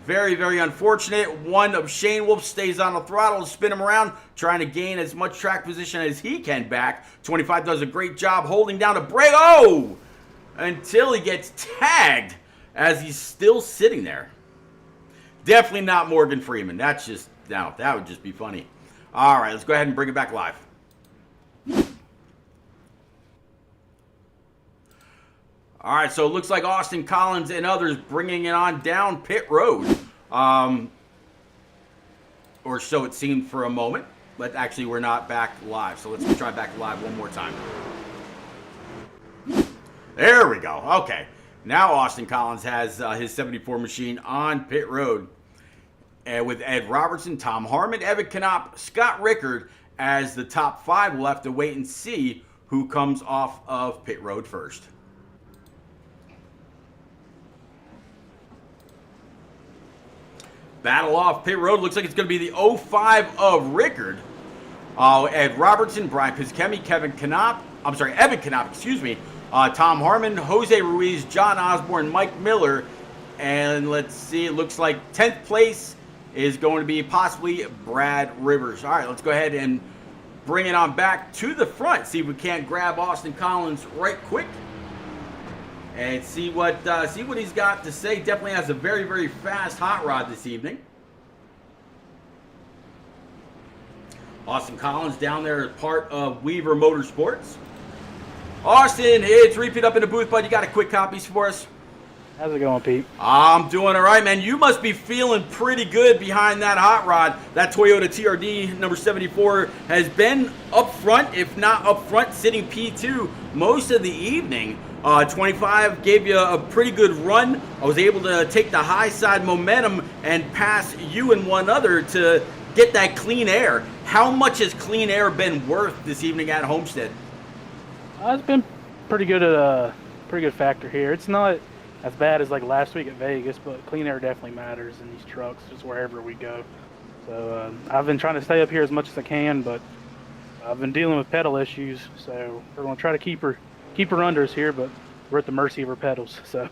Very, very unfortunate. 1 of Shane Wolf stays on the throttle to spin him around, trying to gain as much track position as he can back. 25 does a great job holding down a brake. Oh! Until he gets tagged as he's still sitting there. Definitely not Morgan Freeman. That's just, no, that would just be funny. All right, let's go ahead and bring it back live. All right, so it looks like Austin Collins and others bringing it on down pit road. Or so it seemed for a moment. But actually, we're not back live. So let's try back live one more time. There we go. Okay. Now Austin Collins has his 74 machine on pit road. And with Ed Robertson, Tom Harmon, Evan Knopp, Scott Rickard as the top 5. We'll have to wait and see who comes off of pit road first. Battle off pit road. Looks like it's going to be the 05 of Rickard. Ed Robertson, Brian Pizkemi, Evan Knopp, excuse me. Tom Harmon, Jose Ruiz, John Osborne, Mike Miller. And let's see, it looks like 10th place is going to be possibly Brad Rivers. All right, let's go ahead and bring it on back to the front. See if we can't grab Austin Collins right quick. And see what he's got to say. Definitely has a very, very fast hot rod this evening. Austin Collins down there as part of Weaver Motorsports. Austin, it's Repeat up in the booth, bud. You got a quick copies for us? How's it going, Pete? I'm doing all right, man. You must be feeling pretty good behind that hot rod. That Toyota TRD number 74 has been up front, if not up front, sitting P2 most of the evening. 25 gave you a pretty good run. I was able to take the high side momentum and pass you and one other to get that clean air. How much has clean air been worth this evening at Homestead? It's been pretty good factor here. It's not as bad as like last week at Vegas, but clean air definitely matters in these trucks, just wherever we go. So I've been trying to stay up here as much as I can, but I've been dealing with pedal issues, so we're going to try to keep her unders here, but we're at the mercy of her pedals. So.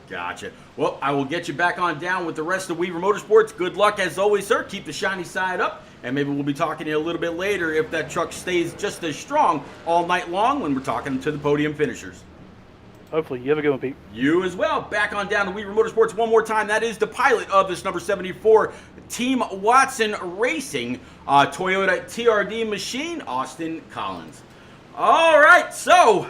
Gotcha. Well, I will get you back on down with the rest of Weaver Motorsports. Good luck as always, sir. Keep the shiny side up, and maybe we'll be talking to you a little bit later if that truck stays just as strong all night long when we're talking to the podium finishers. Hopefully. You have a good one, Pete. You as well. Back on down to Weaver Motorsports one more time. That is the pilot of this number 74 Team Watson Racing Toyota TRD machine, Austin Collins. All right, so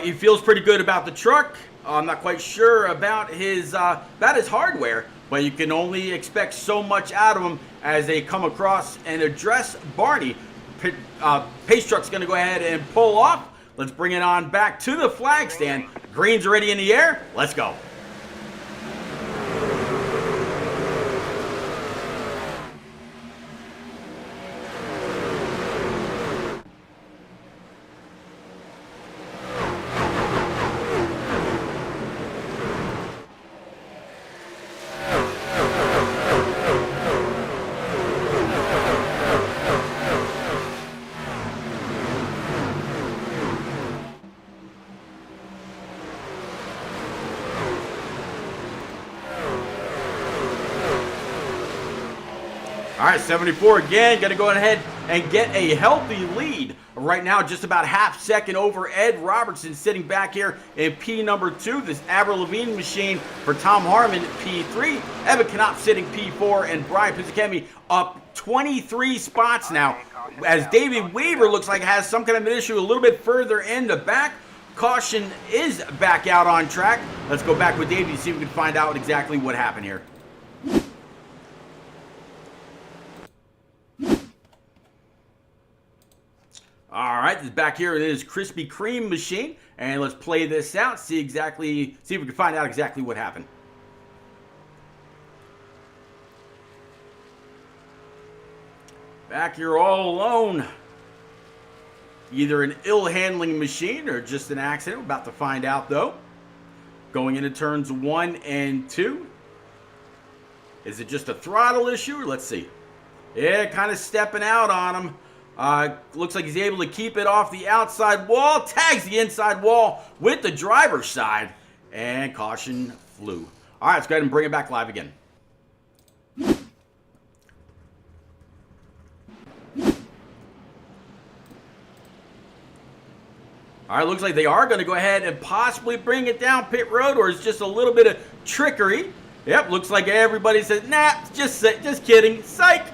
he feels pretty good about the truck. I'm not quite sure about his hardware, but you can only expect so much out of him as they come across and address Barney. Pace truck's going to go ahead and pull off. Let's bring it on back to the flag stand. Green's already in the air. Let's go. All right, 74 again, going to go ahead and get a healthy lead. Right now, just about half second over Ed Robertson sitting back here in P number 2. This Avril Lavigne machine for Tom Harmon, P3. Evan Knopf sitting P4, and Brian Pizzicemi up 23 spots now. As David Weaver looks like has some kind of an issue a little bit further in the back. Caution is back out on track. Let's go back with Davey to see if we can find out exactly what happened here. All right, this back here it is Krispy Kreme machine, and let's play this out, see if we can find out exactly what happened. Back here all alone. Either an ill handling machine or just an accident. We're about to find out though. Going into turns 1 and 2. Is it just a throttle issue? Let's see. Yeah, kind of stepping out on him. Looks like he's able to keep it off the outside wall. Tags the inside wall with the driver's side. And caution flew. All right, let's go ahead and bring it back live again. All right, looks like they are going to go ahead and possibly bring it down pit road, or it's just a little bit of trickery. Yep, looks like everybody says, nah, just kidding, psych.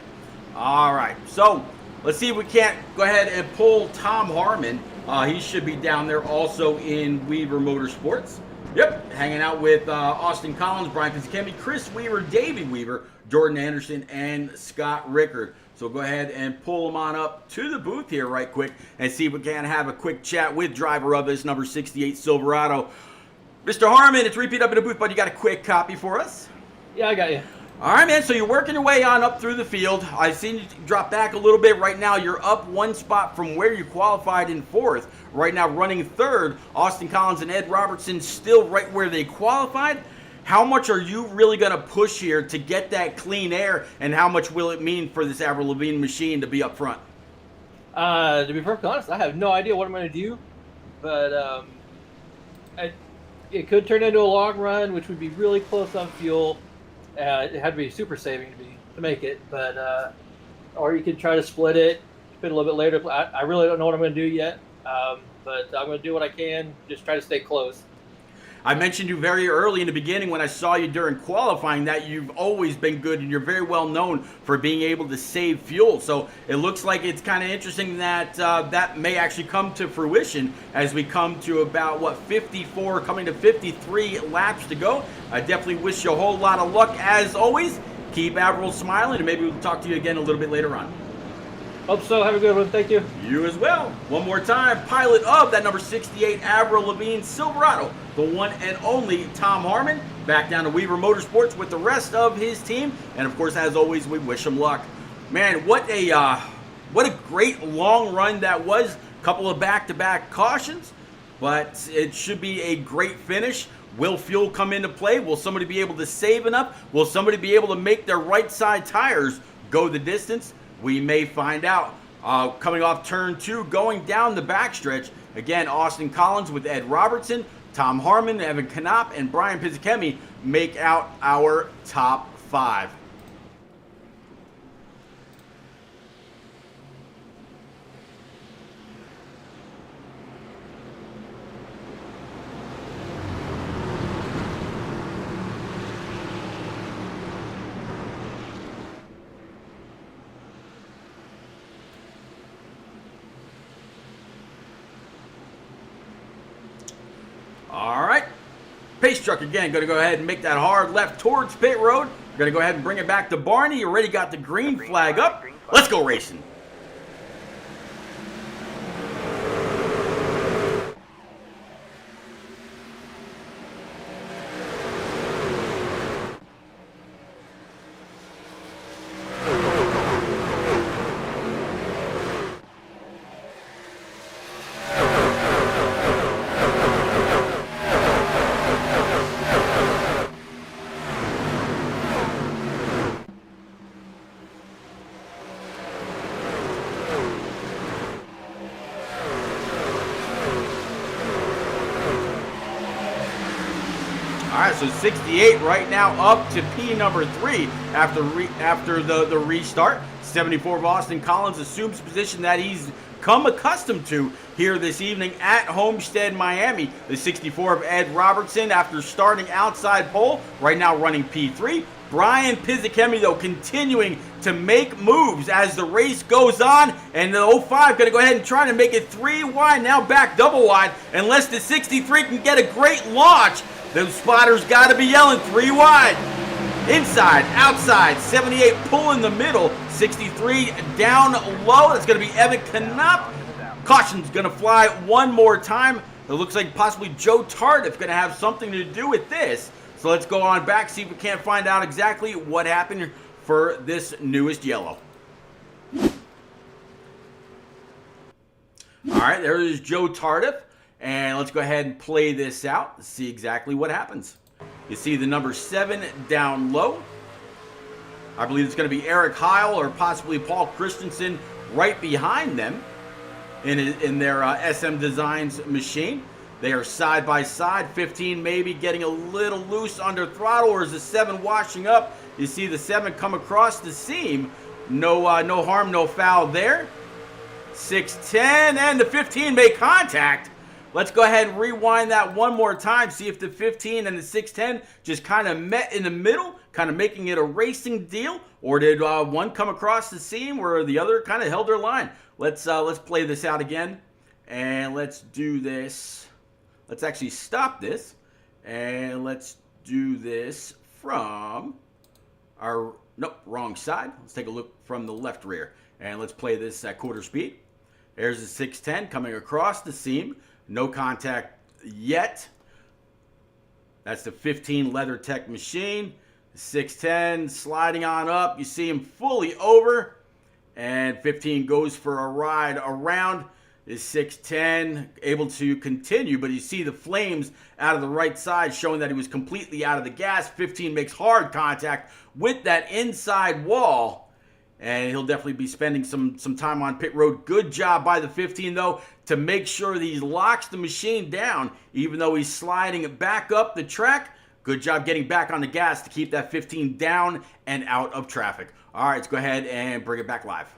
All right, so let's see if we can't go ahead and pull Tom Harmon. He should be down there also in Weaver Motorsports. Yep, hanging out with Austin Collins, Brian Pizzicemi, Chris Weaver, Davey Weaver, Jordan Anderson, and Scott Rickard. So go ahead and pull them on up to the booth here right quick and see if we can have a quick chat with driver of this number 68 Silverado. Mr. Harmon, it's repeat up in the booth, but you got a quick copy for us? Yeah, I got you. All right, man, so you're working your way on up through the field. I've seen you drop back a little bit. Right now, you're up one spot from where you qualified in 4th. Right now, running 3rd, Austin Collins and Ed Robertson still right where they qualified. How much are you really going to push here to get that clean air, and how much will it mean for this Avril Lavigne machine to be up front? To be perfectly honest, I have no idea what I'm going to do, but it could turn into a long run, which would be really close on fuel. It had to be super saving to make it, but or you could try to split it a little bit later. I really don't know what I'm going to do yet, but I'm going to do what I can, just try to stay close. I mentioned you very early in the beginning when I saw you during qualifying that you've always been good and you're very well known for being able to save fuel. So it looks like it's kind of interesting that that may actually come to fruition as we come to about, 54, coming to 53 laps to go. I definitely wish you a whole lot of luck as always. Keep Avril smiling, and maybe we'll talk to you again a little bit later on. Hope so. Have a good one. Thank you. You as well. One more time, pilot of that number 68 Avril Lavigne Silverado, the one and only Tom Harmon, back down to Weaver Motorsports with the rest of his team. And of course, as always, we wish him luck. Man, what a great long run that was. Couple of back-to-back cautions, but it should be a great finish. Will fuel come into play? Will somebody be able to save enough? Will somebody be able to make their right side tires go the distance? We may find out. Coming off turn 2, going down the backstretch, again, Austin Collins with Ed Robertson, Tom Harmon, Evan Knopp, and Brian Pizzicemi make out our top 5. All right, pace truck again, going to go ahead and make that hard left towards pit road. We're going to go ahead and bring it back to Barney. You already got the green flag up. Let's go racing. All right, so 68 right now up to P number 3 after the restart. 74 of Austin Collins assumes position that he's come accustomed to here this evening at Homestead, Miami. The 64 of Ed Robertson after starting outside pole, right now running P3. Brian Pizzicemi, though, continuing to make moves as the race goes on. And the 05 going to go ahead and try to make it 3 wide, now back double wide, unless the 63 can get a great launch. The spotters got to be yelling 3 wide. Inside, outside, 78 pull in the middle, 63 down low. That's going to be Evan Knopp. Caution's going to fly one more time. It looks like possibly Joe Tardif going to have something to do with this. So let's go on back, see if we can't find out exactly what happened for this newest yellow. All right, there is Joe Tardif. And let's go ahead and play this out to see exactly what happens. You see the number 7 down low. I believe it's going to be Eric Heil or possibly Paul Christensen right behind them in their SM Designs machine. They are side by side. 15 maybe getting a little loose under throttle, or is the 7 washing up? You see the 7 come across the seam. No harm, no foul there. 610 and the 15 make contact. Let's go ahead and rewind that one more time. See if the 15 and the 610 just kind of met in the middle, kind of making it a racing deal, or did one come across the seam where the other kind of held their line? Let's play this out again, and let's do this. Let's actually stop this, and let's do this from our wrong side. Let's take a look from the left rear, and let's play this at quarter speed. There's the 610 coming across the seam. No contact yet. That's the 15 LeatherTech machine. 610 sliding on up. You see him fully over. And 15 goes for a ride around. Is 610 able to continue, but you see the flames out of the right side showing that he was completely out of the gas. 15 makes hard contact with that inside wall. And he'll definitely be spending some time on pit road. Good job by the 15, though, to make sure that he locks the machine down, even though he's sliding it back up the track. Good job getting back on the gas to keep that 15 down and out of traffic. All right, let's go ahead and bring it back live.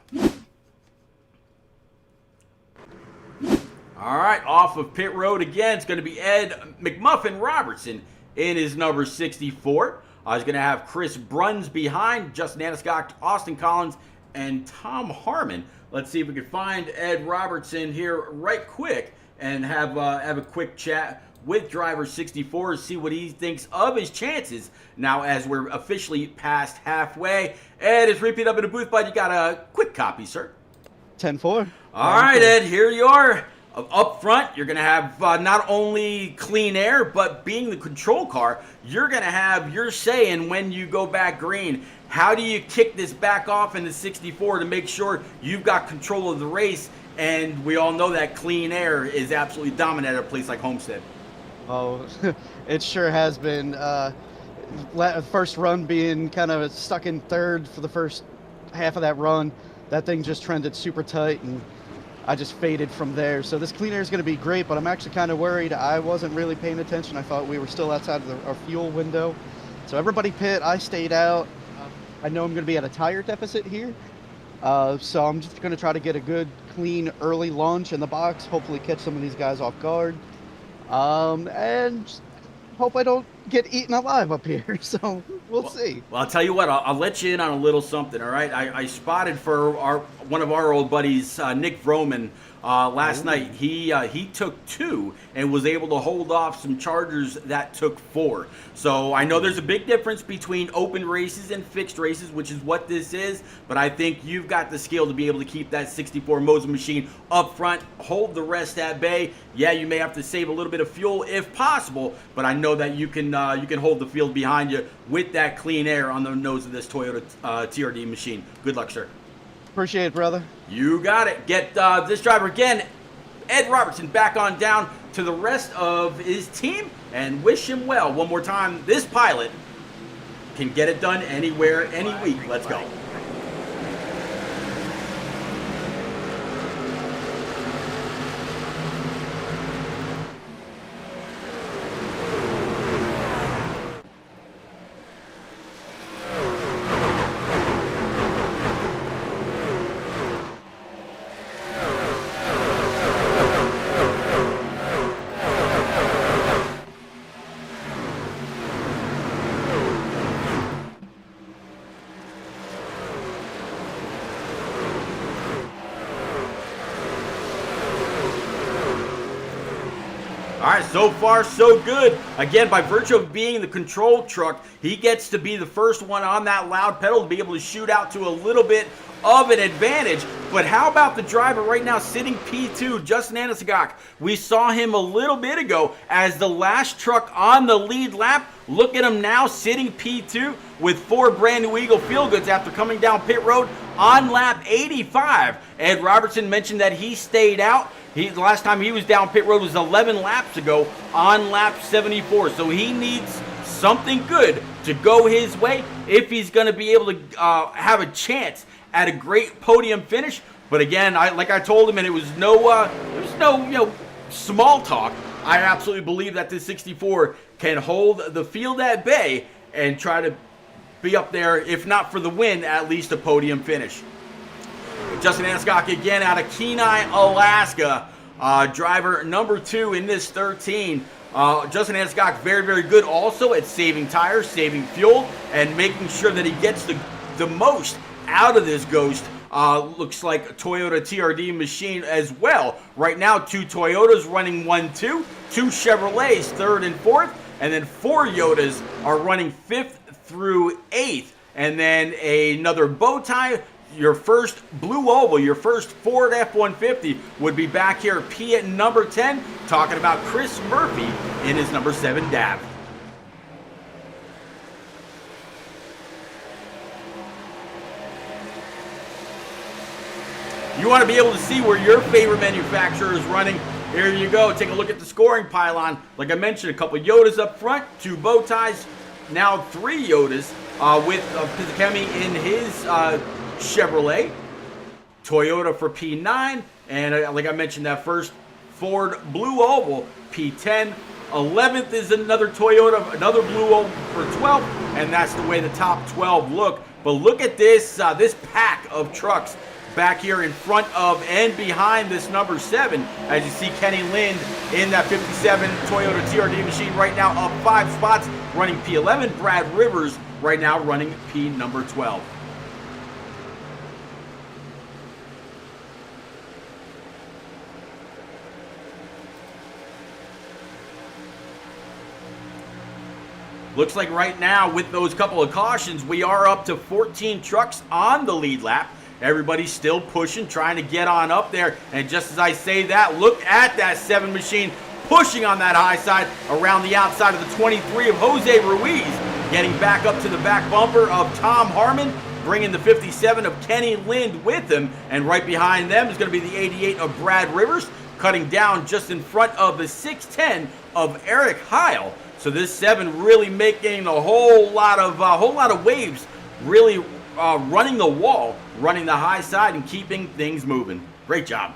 All right, off of pit road again. It's going to be Ed McMuffin Robertson in his number 64. He's going to have Chris Bruns behind, Justin Aniscock, Austin Collins, and Tom Harmon. Let's see if we can find Ed Robertson here right quick and have a quick chat with driver 64 to see what he thinks of his chances now as we're officially past halfway. Ed, it's repeat up in the booth, bud. You got a quick copy, sir. 10-4. All right, Ed, here you are. Up front, you're going to have not only clean air, but being the control car, you're going to have your say in when you go back green. How do you kick this back off in the 64 to make sure you've got control of the race? And we all know that clean air is absolutely dominant at a place like Homestead. Oh, it sure has been. First run being kind of stuck in third for the first half of that run. That thing just trended super tight, and I just faded from there. So this clean air is going to be great, but I'm actually kind of worried. I wasn't really paying attention. I thought we were still outside of our fuel window. So everybody pit. I stayed out. I know I'm going to be at a tire deficit here. So I'm just going to try to get a good, clean, early launch in the box. Hopefully catch some of these guys off guard. And hope I don't get eaten alive up here. So we'll see. Well, I'll tell you what. I'll let you in on a little something, all right? I spotted for one of our old buddies, Nick Vroman, last night. He took 2 and was able to hold off some Chargers that took 4. So I know there's a big difference between open races and fixed races, which is what this is. But I think you've got the skill to be able to keep that 64 Mosin machine up front, hold the rest at bay. Yeah, you may have to save a little bit of fuel if possible, but I know that you can hold the field behind you with that clean air on the nose of this Toyota TRD machine. Good luck, sir. Appreciate it, brother. You got it. Get this driver again, Ed Robertson, back on down to the rest of his team and wish him well. One more time, this pilot can get it done anywhere, any week. Let's go. All right, so far so good. Again, by virtue of being the control truck, he gets to be the first one on that loud pedal to be able to shoot out to a little bit of an advantage. But how about the driver right now sitting P2, Justin Anasagak? We saw him a little bit ago as the last truck on the lead lap. Look at him now sitting P2 with 4 brand new Eagle Feel Goods after coming down pit road on lap 85. Ed Robertson mentioned that he stayed out. The last time he was down pit road was 11 laps ago on lap 74. So he needs something good to go his way if he's going to be able to have a chance at a great podium finish. But again, like I told him, and it was no small talk. I absolutely believe that this 64 can hold the field at bay and try to be up there, if not for the win, at least a podium finish. Justin Anasagak again out of Kenai, Alaska. Driver number 2 in this 13. Justin Anasagak very, very good also at saving tires, saving fuel, and making sure that he gets the most out of this Ghost. Looks like a Toyota TRD machine as well. Right now, 2 Toyotas running 1-2, 2 Chevrolets 3rd and 4th, and then 4 Yotas are running 5th through 8th. And then another bow tie. Your first blue oval, your first Ford F-150 would be back here, P at number 10, talking about Chris Murphy in his number 7 DAV. You want to be able to see where your favorite manufacturer is running. Here you go. Take a look at the scoring pylon. Like I mentioned, a couple Yodas up front, 2 bow ties, now 3 Yodas with Pizakemi in his Chevrolet, Toyota for P9, and like I mentioned, that first Ford Blue Oval, P10. 11th is another Toyota, another Blue Oval for 12th, and that's the way the top 12 look. But look at this this pack of trucks back here in front of and behind this number 7. As you see, Kenny Lind in that 57 Toyota TRD machine right now up 5 spots, running P11. Brad Rivers right now running P number 12. Looks like right now, with those couple of cautions, we are up to 14 trucks on the lead lap. Everybody's still pushing, trying to get on up there. And just as I say that, look at that 7 machine pushing on that high side around the outside of the 23 of Jose Ruiz, getting back up to the back bumper of Tom Harmon, bringing the 57 of Kenny Lind with him. And right behind them is going to be the 88 of Brad Rivers, cutting down just in front of the 610 of Eric Heil. So this 7 really making a whole lot of waves, really running the wall, running the high side, and keeping things moving. Great job.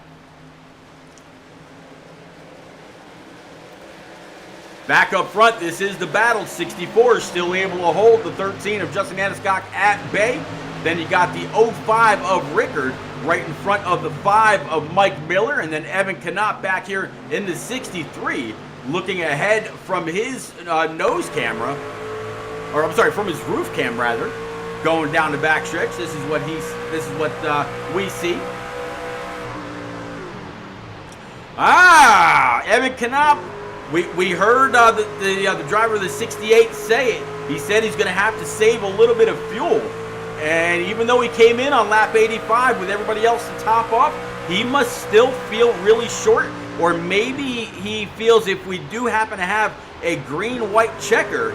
Back up front, this is the battle. 64 is still able to hold the 13 of Justin Aniscock at bay. Then you got the 05 of Rickard right in front of the 5 of Mike Miller. And then Evan Knott back here in the 63, looking ahead from his nose camera, or I'm sorry, from his roof cam rather, going down the backstretch. This is what we see. Evan Knott. We heard the driver of the 68 say it. He said he's going to have to save a little bit of fuel. And even though he came in on lap 85 with everybody else to top off, he must still feel really short. Or maybe he feels if we do happen to have a green-white checker,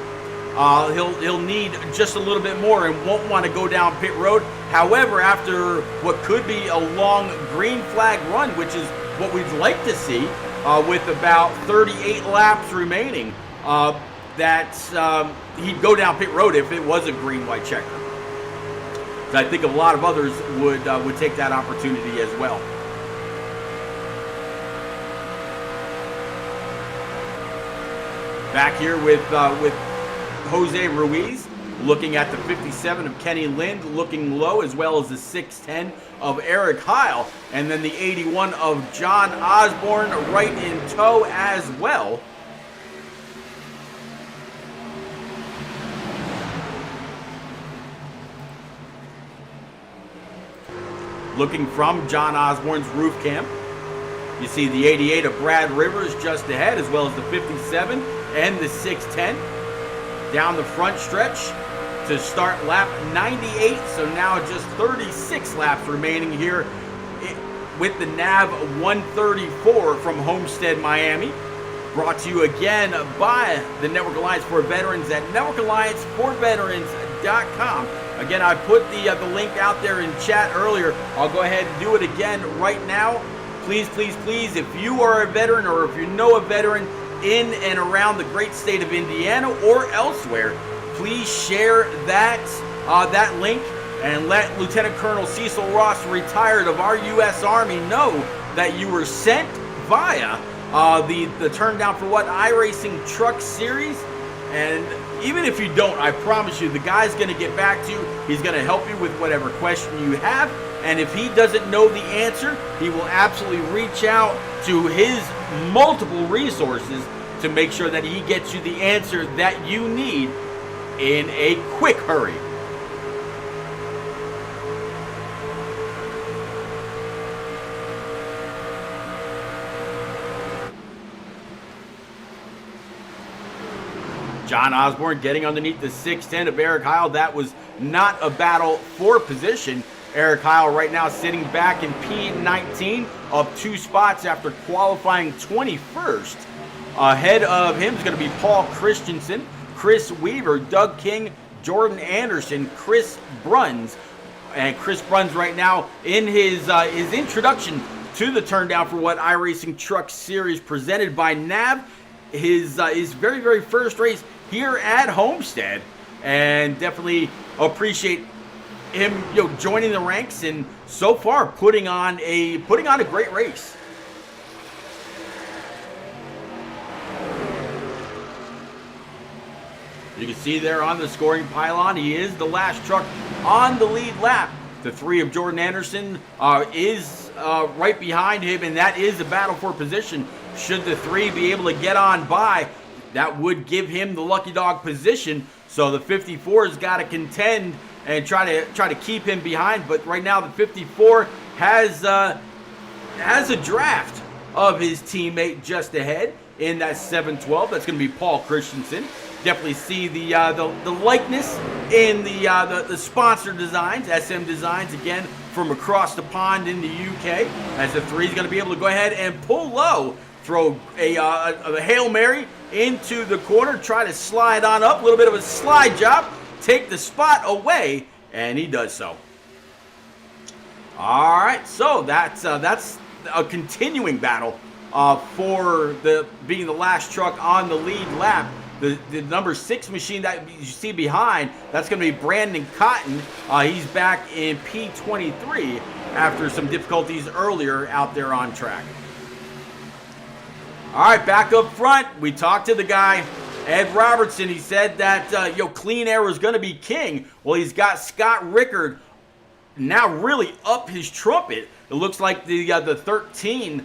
he'll need just a little bit more and won't want to go down pit road. However, after what could be a long green flag run, which is what we'd like to see, with about 38 laps remaining, he'd go down pit road if it was a green-white checker. So I think a lot of others would take that opportunity as well. Back here with Jose Ruiz, looking at the 57 of Kenny Lind, looking low, as well as the 610 of Eric Heil, and then the 81 of John Osborne right in tow as well. Looking from John Osborne's roof cam, you see the 88 of Brad Rivers just ahead, as well as the 57 and the 610 down the front stretch to start lap 98. So now just 36 laps remaining here with the NAV 134 from Homestead, Miami. Brought to you again by the Network Alliance for Veterans at networkallianceforveterans.com. Again, I put the link out there in chat earlier. I'll go ahead and do it again right now. Please, please, please, if you are a veteran or if you know a veteran in and around the great state of Indiana or elsewhere, please share that link and let Lieutenant Colonel Cecil Ross, retired of our U.S. Army, know that you were sent via the Turn Down for What iRacing Truck Series. And even if you don't, I promise you, the guy's going to get back to you. He's going to help you with whatever question you have. And if he doesn't know the answer, he will absolutely reach out to his multiple resources to make sure that he gets you the answer that you need in a quick hurry. John Osborne getting underneath the 610 of Eric Heil. That was not a battle for position. Eric Heil right now sitting back in P19 up 2 spots after qualifying 21st. Ahead of him is going to be Paul Christensen, Chris Weaver, Doug King, Jordan Anderson, Chris Bruns. And Chris Bruns right now in his introduction to the Turn Down for What iRacing Truck Series presented by NAV. His very, very first race here at Homestead, and definitely appreciate him, joining the ranks and so far putting on a great race. You can see there on the scoring pylon, he is the last truck on the lead lap. The 3 of Jordan Anderson is right behind him, and that is a battle for position. Should the 3 be able to get on by, that would give him the lucky dog position. So the 54's got to contend and try to keep him behind. But right now the 54 has a draft of his teammate just ahead in that 712. That's going to be Paul Christensen. Definitely see the likeness in the sponsor designs, SM Designs, again from across the pond in the UK. As the 3 is going to be able to go ahead and pull low, throw a Hail Mary into the corner, try to slide on up, a little bit of a slide job, take the spot away, and he does so. All right, so that's a continuing battle for being the last truck on the lead lap. The number 6 machine that you see behind, that's going to be Brandon Cotton. He's back in P23 after some difficulties earlier out there on track. All right, back up front, we talked to the guy, Ed Robertson. He said that clean air was going to be king. Well, he's got Scott Rickard now really up his trumpet. It looks like the 13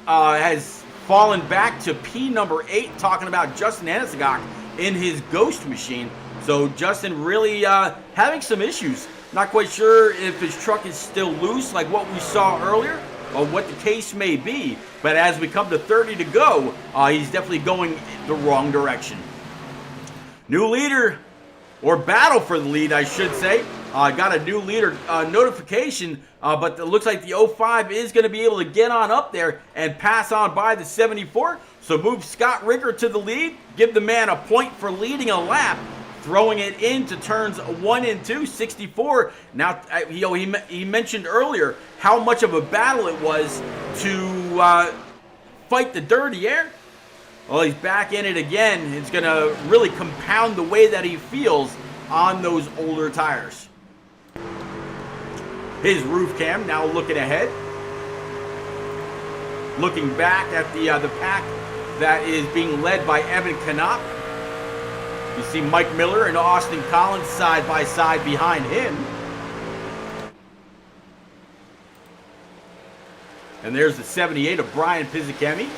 has fallen back to P number 8, talking about Justin Anisagok in his Ghost machine. So Justin really having some issues. Not quite sure if his truck is still loose like what we saw earlier, or what the case may be. But as we come to 30 to go, he's definitely going the wrong direction. New leader, or battle for the lead, I should say. Got a new leader notification, but it looks like the 05 is going to be able to get on up there and pass on by the 74. So move Scott Rickard to the lead, give the man a point for leading a lap, throwing it into turns 1 and 2, 64. Now, he mentioned earlier how much of a battle it was to fight the dirty air. Well, he's back in it again. It's going to really compound the way that he feels on those older tires. His roof cam now looking ahead. Looking back at the pack that is being led by Evan Knopp. You see Mike Miller and Austin Collins side by side behind him. And there's the 78 of Brian Pizzicemi.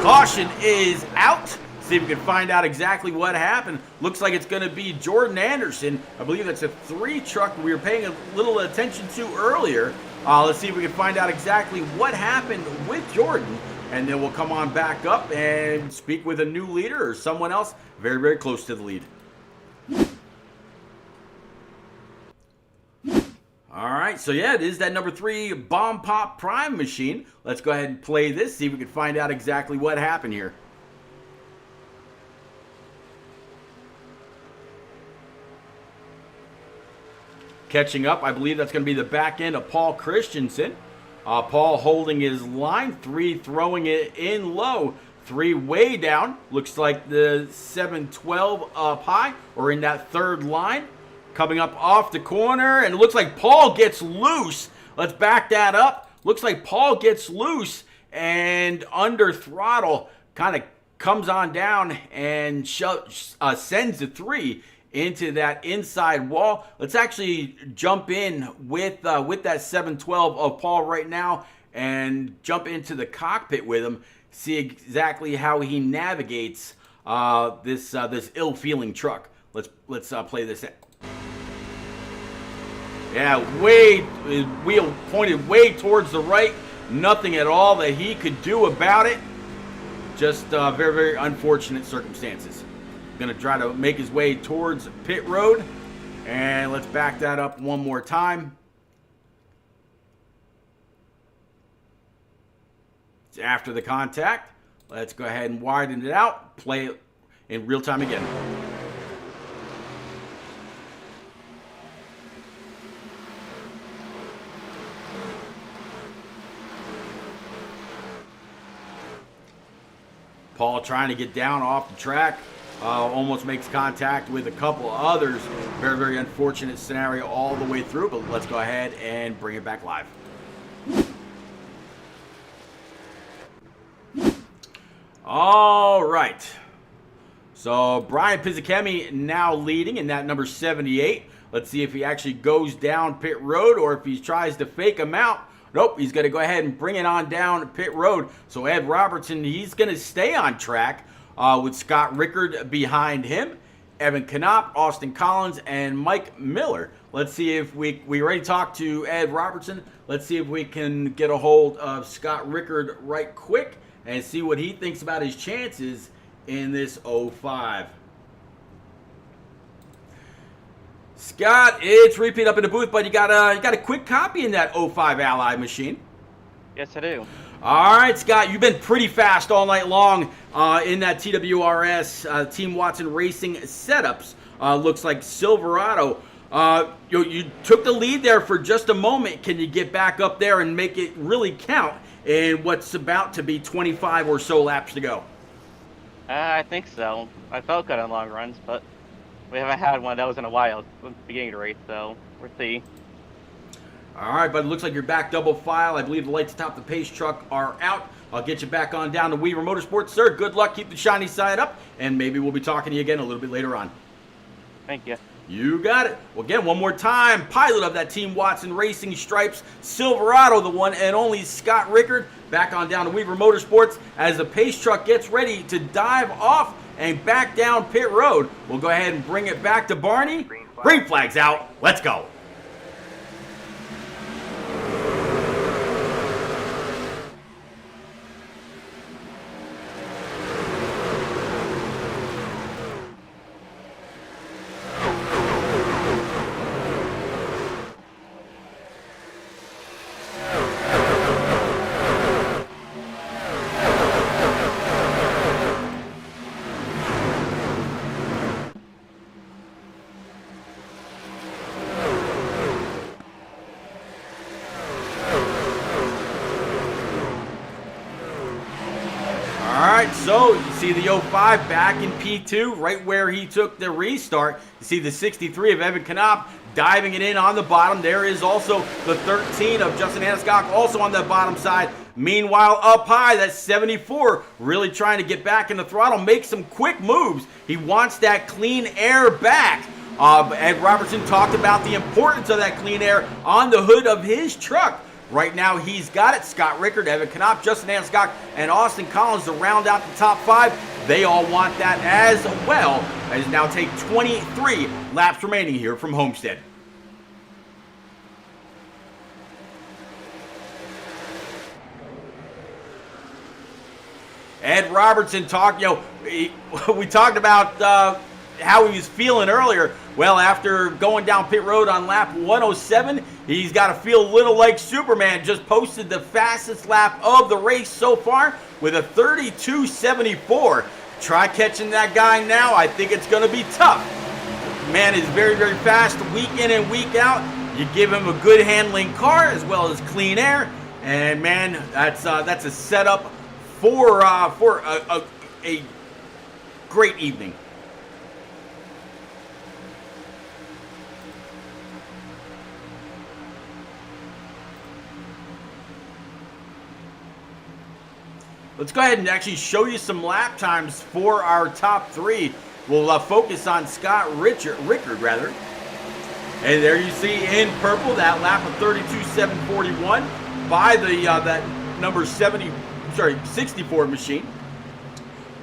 Caution is out. See if we can find out exactly what happened. Looks like it's going to be Jordan Anderson. I believe that's a 3 truck we were paying a little attention to earlier. Let's see if we can find out exactly what happened with Jordan. And then we'll come on back up and speak with a new leader or someone else very, very close to the lead. All right, so yeah, it is that number 3 Bomb Pop Prime machine. Let's go ahead and play this, see if we can find out exactly what happened here. Catching up, I believe that's going to be the back end of Paul Christensen. Paul holding his line, 3 throwing it in low, 3 way down. Looks like the 712 up high, or in that 3rd line. Coming up off the corner, and it looks like Paul gets loose. Let's back that up. Looks like Paul gets loose and under throttle, kind of comes on down and sends the 3 into that inside wall. Let's actually jump in with that 712 of Paul right now and jump into the cockpit with him. See exactly how he navigates this ill-feeling truck. Let's play this. Yeah, wheel pointed way towards the right. Nothing at all that he could do about it. Just very, very unfortunate circumstances. Going to try to make his way towards pit road. And let's back that up one more time. It's after the contact. Let's go ahead and widen it out. Play it in real time again. Paul trying to get down off the track. Almost makes contact with a couple of others. Very, very unfortunate scenario all the way through, but let's go ahead and bring it back live. All right. So Brian Pizzicemi now leading in that number 78. Let's see if he actually goes down pit road or if he tries to fake him out. Nope, he's going to go ahead and bring it on down pit road. So Ed Robertson, he's going to stay on track with Scott Rickard behind him. Evan Knopp, Austin Collins, and Mike Miller. Let's see if we already talked to Ed Robertson. Let's see if we can get a hold of Scott Rickard right quick and see what he thinks about his chances in this 05. Scott, it's repeat up in the booth, but you got a quick copy in that 05 Ally machine. Yes, I do. All right, Scott, you've been pretty fast all night long in that TWRS Team Watson Racing setups. Looks like Silverado. You took the lead there for just a moment. Can you get back up there and make it really count in what's about to be 25 or so laps to go? I think so. I felt good on long runs, but we haven't had one of those in a while at the beginning of the race, so we'll see. All right, but it looks like you're back double file. I believe the lights atop the pace truck are out. I'll get you back on down to Weaver Motorsports, sir. Good luck. Keep the shiny side up, and maybe we'll be talking to you again a little bit later on. Thank you. You got it. Well, again, one more time, pilot of that Team Watson Racing Stripes, Silverado, the one and only Scott Rickard, back on down to Weaver Motorsports as the pace truck gets ready to dive off and back down pit road. We'll go ahead and bring it back to Barney. Green flag's out. Let's go. So you see the 05 back in P2, right where he took the restart. You see the 63 of Evan Knopp diving it in on the bottom. There is also the 13 of Justin Hanscock also on the bottom side. Meanwhile, up high, that 74 really trying to get back in the throttle, make some quick moves. He wants that clean air back. Ed Robertson talked about the importance of that clean air on the hood of his truck. Right now, he's got it. Scott Rickard, Evan Knopp, Justin Hanscock, and Austin Collins to round out the top 5. They all want that as well. As now take 23 laps remaining here from Homestead. Ed Robertson talked, we talked about how he was feeling earlier. Well, after going down pit road on lap 107, he's got to feel a little like Superman. Just posted the fastest lap of the race so far with a 32.74. Try catching that guy now. I think it's going to be tough. Man is very, very fast week in and week out. You give him a good handling car as well as clean air, and man, that's a setup for a great evening. Let's go ahead and actually show you some lap times for our top 3. We'll focus on Scott Rickard. And there you see in purple that lap of 32.741 by the that number 64 machine.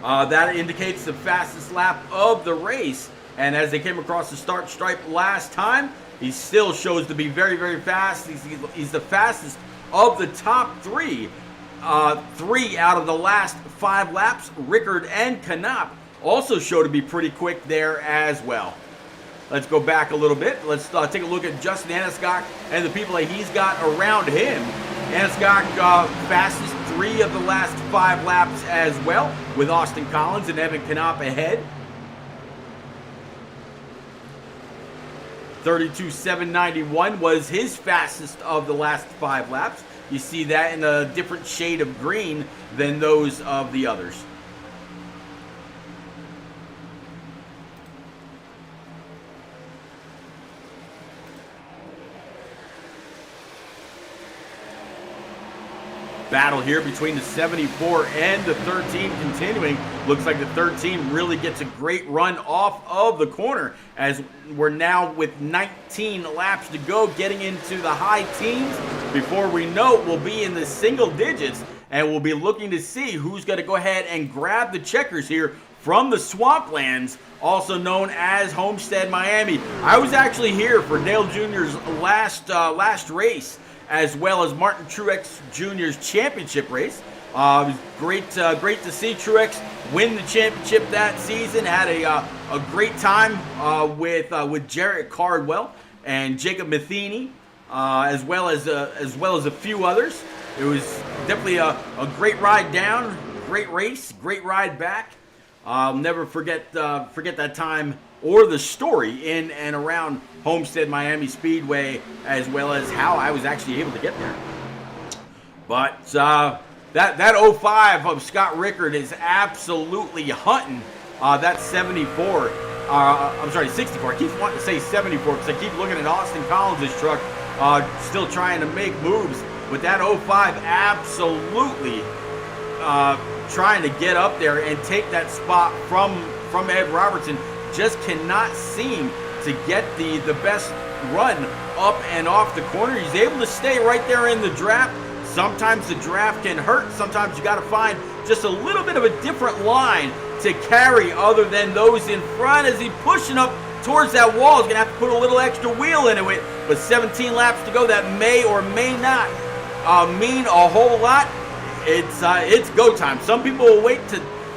That indicates the fastest lap of the race. And as they came across the start stripe last time, he still shows to be very, very fast. He's the fastest of the top 3. 3 out of the last 5 laps, Rickard and Knopp also show to be pretty quick there as well. Let's go back a little bit. Let's take a look at Justin Hanscock and the people that he's got around him. Hanscock fastest 3 of the last 5 laps as well, with Austin Collins and Evan Knopp ahead. 32.791 was his fastest of the last 5 laps. You see that in a different shade of green than those of the others. Battle here between the 74 and the 13 continuing. Looks like the 13 really gets a great run off of the corner as we're now with 19 laps to go, getting into the high teens. Before we know it, we'll be in the single digits and we'll be looking to see who's going to go ahead and grab the checkers here from the Swamplands, also known as Homestead, Miami. I was actually here for Dale Jr.'s last race, as well as Martin Truex Jr.'s championship race. It was great to see Truex win the championship that season. Had a great time with Jarrett Cardwell and Jacob Matheny, as well as a few others. It was definitely a great ride down, great race, great ride back. I'll never forget that time or the story in and around Homestead Miami Speedway, as well as how I was actually able to get there. But that 05 of Scott Rickard is absolutely hunting that 74. I'm sorry, 64. I keep wanting to say 74 because I keep looking at Austin Collins' truck, still trying to make moves. But that 05 absolutely trying to get up there and take that spot from Ed Robertson. Just cannot seem to get the best run up and off the corner. He's able to stay right there in the draft. Sometimes the draft can hurt. Sometimes you got to find just a little bit of a different line to carry other than those in front. As he's pushing up towards that wall, he's going to have to put a little extra wheel into it. But 17 laps to go. That may or may not mean a whole lot. It's go time. Some people will wait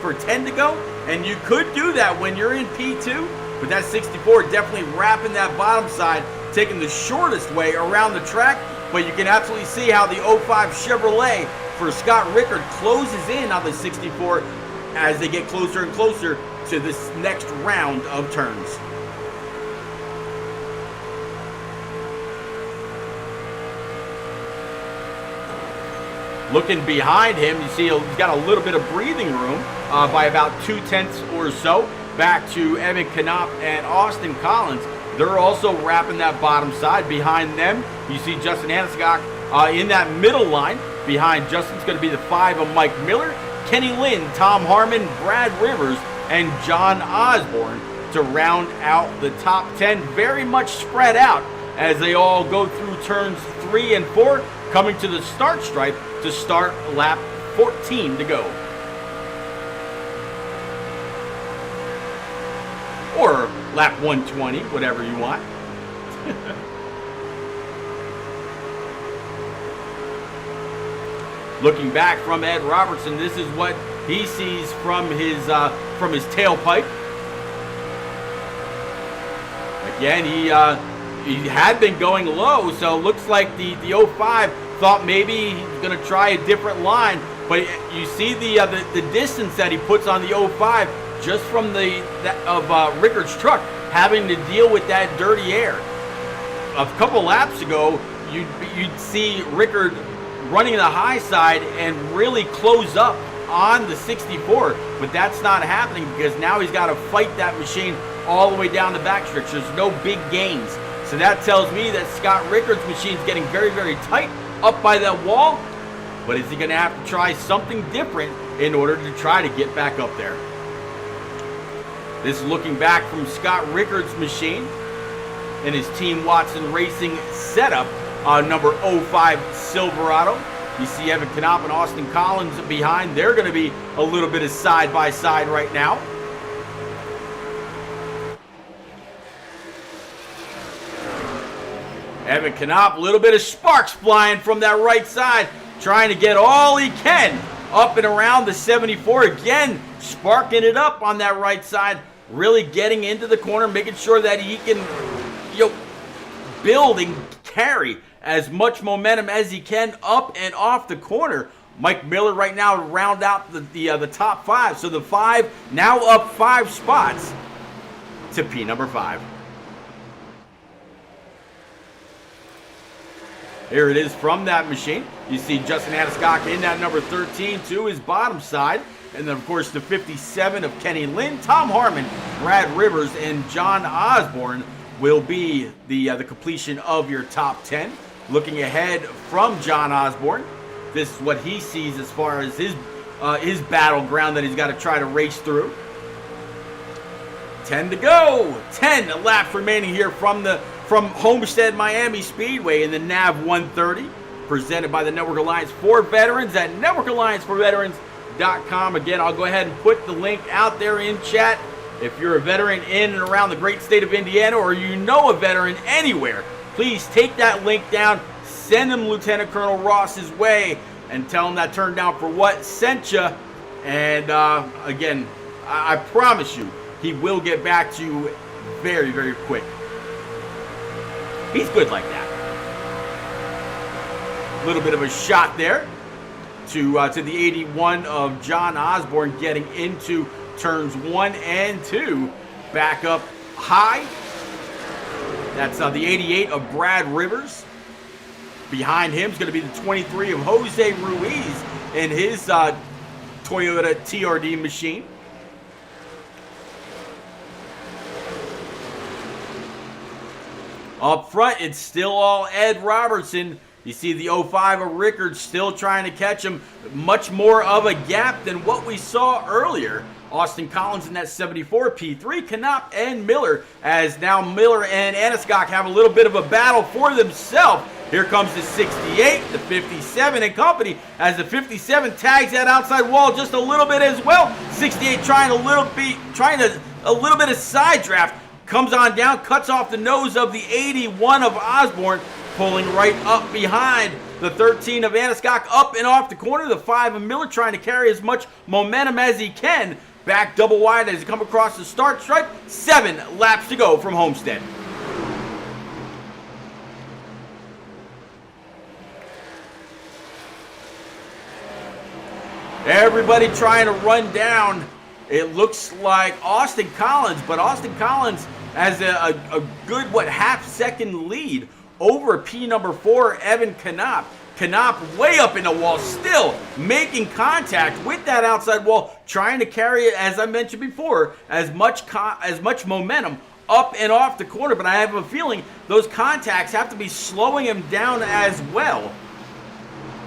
for 10 to go, and you could do that when you're in P2. But that 64 definitely wrapping that bottom side, taking the shortest way around the track. But you can absolutely see how the 05 Chevrolet for Scott Rickard closes in on the 64 as they get closer and closer to this next round of turns. Looking behind him, you see he's got a little bit of breathing room by about 2/10 or so back to Evan Knopp and Austin Collins. They're also wrapping that bottom side. Behind them, you see Justin Haneskog in that middle line. Behind Justin's going to be the 5 of Mike Miller, Kenny Lynn, Tom Harmon, Brad Rivers, and John Osborne to round out the top 10. Very much spread out as they all go through turns 3 and 4, coming to the start stripe to start lap 14 to go. Or lap 120, whatever you want. Looking back from Ed Robertson, this is what he sees from his tailpipe. Again, he had been going low, so it looks like the 05 thought maybe he's going to try a different line. But you see the distance that he puts on the 05 just from Rickard's truck, having to deal with that dirty air. A couple laps ago, you'd see Rickard running the high side and really close up on the 64, but that's not happening because now he's got to fight that machine all the way down the backstretch. There's no big gains. So that tells me that Scott Rickard's machine's getting very, very tight up by that wall. But is he going to have to try something different in order to try to get back up there? This is looking back from Scott Rickard's machine in his Team Watson Racing setup, number 05 Silverado. You see Evan Knopp and Austin Collins behind. They're going to be a little bit of side-by-side right now. Evan Knopp, a little bit of sparks flying from that right side, trying to get all he can up and around the 74. Again, sparking it up on that right side, really getting into the corner, making sure that he can build and carry as much momentum as he can up and off the corner. Mike Miller right now to round out the top 5. So the 5 now up 5 spots to P number 5. Here it is from that machine. You see Justin Haneskog in that number 13 to his bottom side. And then, of course, the 57 of Kenny Lynn, Tom Harmon, Brad Rivers, and John Osborne will be the completion of your top 10. Looking ahead from John Osborne, this is what he sees as far as his battleground that he's got to try to race through. 10 to go. 10 laps remaining here from Homestead Miami Speedway in the NAV 130. presented by the Network Alliance for Veterans at networkallianceforveterans.com. Again, I'll go ahead and put the link out there in chat. If you're a veteran in and around the great state of Indiana, or you know a veteran anywhere, please take that link down, send them Lieutenant Colonel Ross's way, and tell him that Turned Down for What sent you. And again, I promise you, he will get back to you very, very quick. He's good like that. A little bit of a shot there to the 81 of John Osborne, getting into turns 1 and 2. Back up high. That's the 88 of Brad Rivers. Behind him is going to be the 23 of Jose Ruiz in his Toyota TRD machine. Up front, it's still all Ed Robertson. You see the 05 of Rickard still trying to catch him. Much more of a gap than what we saw earlier. Austin Collins in that 74, P3, Knopp and Miller, as now Miller and Anaskog have a little bit of a battle for themselves. Here comes the 68, the 57 and company, as the 57 tags that outside wall just a little bit as well. 68 trying a little bit of side draft, comes on down, cuts off the nose of the 81 of Osborne, pulling right up behind the 13 of Anaskog, up and off the corner. The 5 of Miller trying to carry as much momentum as he can. Back double wide as he come across the start stripe. 7 laps to go from Homestead. Everybody trying to run down. It looks like Austin Collins, but Austin Collins has a good, half-second lead over P number 4, Evan Knopp. Knopp way up in the wall, still making contact with that outside wall, trying to carry it, as I mentioned before, as much momentum up and off the corner. But I have a feeling those contacts have to be slowing him down as well.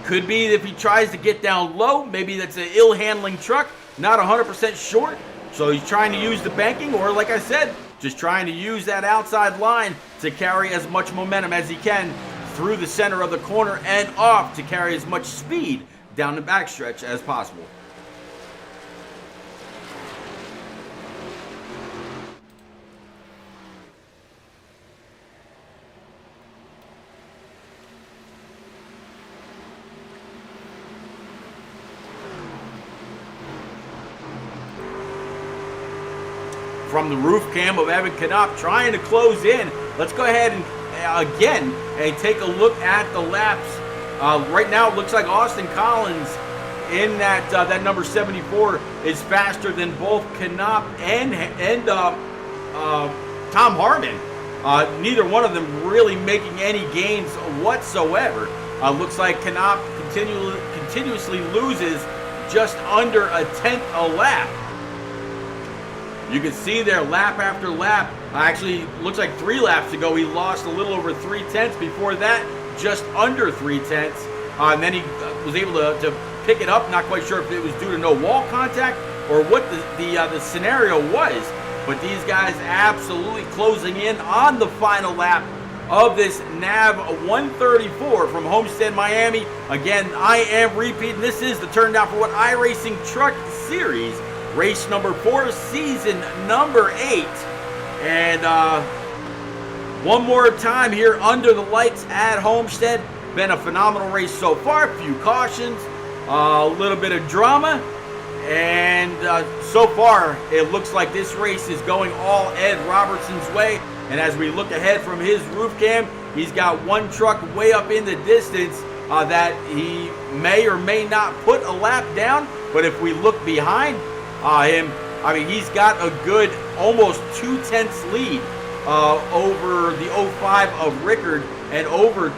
Could be if he tries to get down low, maybe that's an ill-handling truck, not 100% sure. So he's trying to use the banking, or like I said, just trying to use that outside line to carry as much momentum as he can through the center of the corner and off to carry as much speed down the backstretch as possible. From the roof cam of Evan Knopp trying to close in. Let's go ahead and again and take a look at the laps. Right now it looks like Austin Collins in that number 74 is faster than both Knopp and Tom Harmon. Neither one of them really making any gains whatsoever. Looks like Knopp continuously loses just under a tenth a lap. You can see there lap after lap. Actually, looks like 3 laps ago he lost a little over 3/10. Before that, just under 3/10. And then he was able to pick it up. Not quite sure if it was due to no wall contact or what the scenario was. But these guys absolutely closing in on the final lap of this NAV 134 from Homestead, Miami. Again, I am repeating. This is the Turn Down for What iRacing Truck Series. Race number 4, season number 8. And one more time here under the lights at Homestead. Been a phenomenal race so far. A few cautions, a little bit of drama. And so far, it looks like this race is going all Ed Robertson's way. And as we look ahead from his roof cam, he's got one truck way up in the distance that he may or may not put a lap down. But if we look behind him, I mean, he's got a good almost 2/10 lead over the 05 of Rickard and over,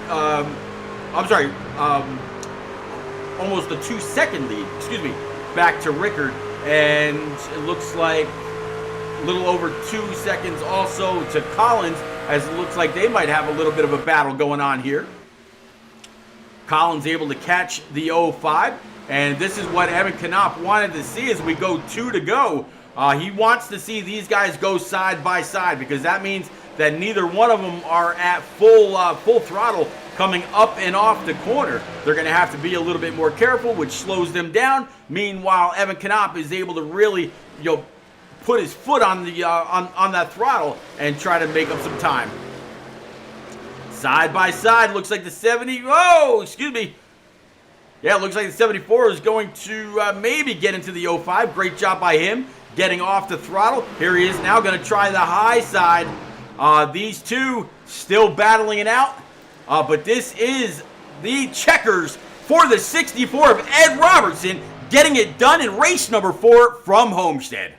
almost a 2-second lead, back to Rickard. And it looks like a little over 2 seconds also to Collins, as it looks like they might have a little bit of a battle going on here. Collins able to catch the 05. And this is what Evan Knopp wanted to see as we go 2 to go. He wants to see these guys go side by side, because that means that neither one of them are at full throttle coming up and off the corner. They're going to have to be a little bit more careful, which slows them down. Meanwhile, Evan Knopp is able to really, put his foot on the on that throttle and try to make up some time. Side by side, looks like the 70. Oh, excuse me. Yeah, it looks like the 74 is going to maybe get into the 05. Great job by him getting off the throttle. Here he is now going to try the high side. These two still battling it out. But this is the checkers for the 64 of Ed Robertson, getting it done in race number 4 from Homestead.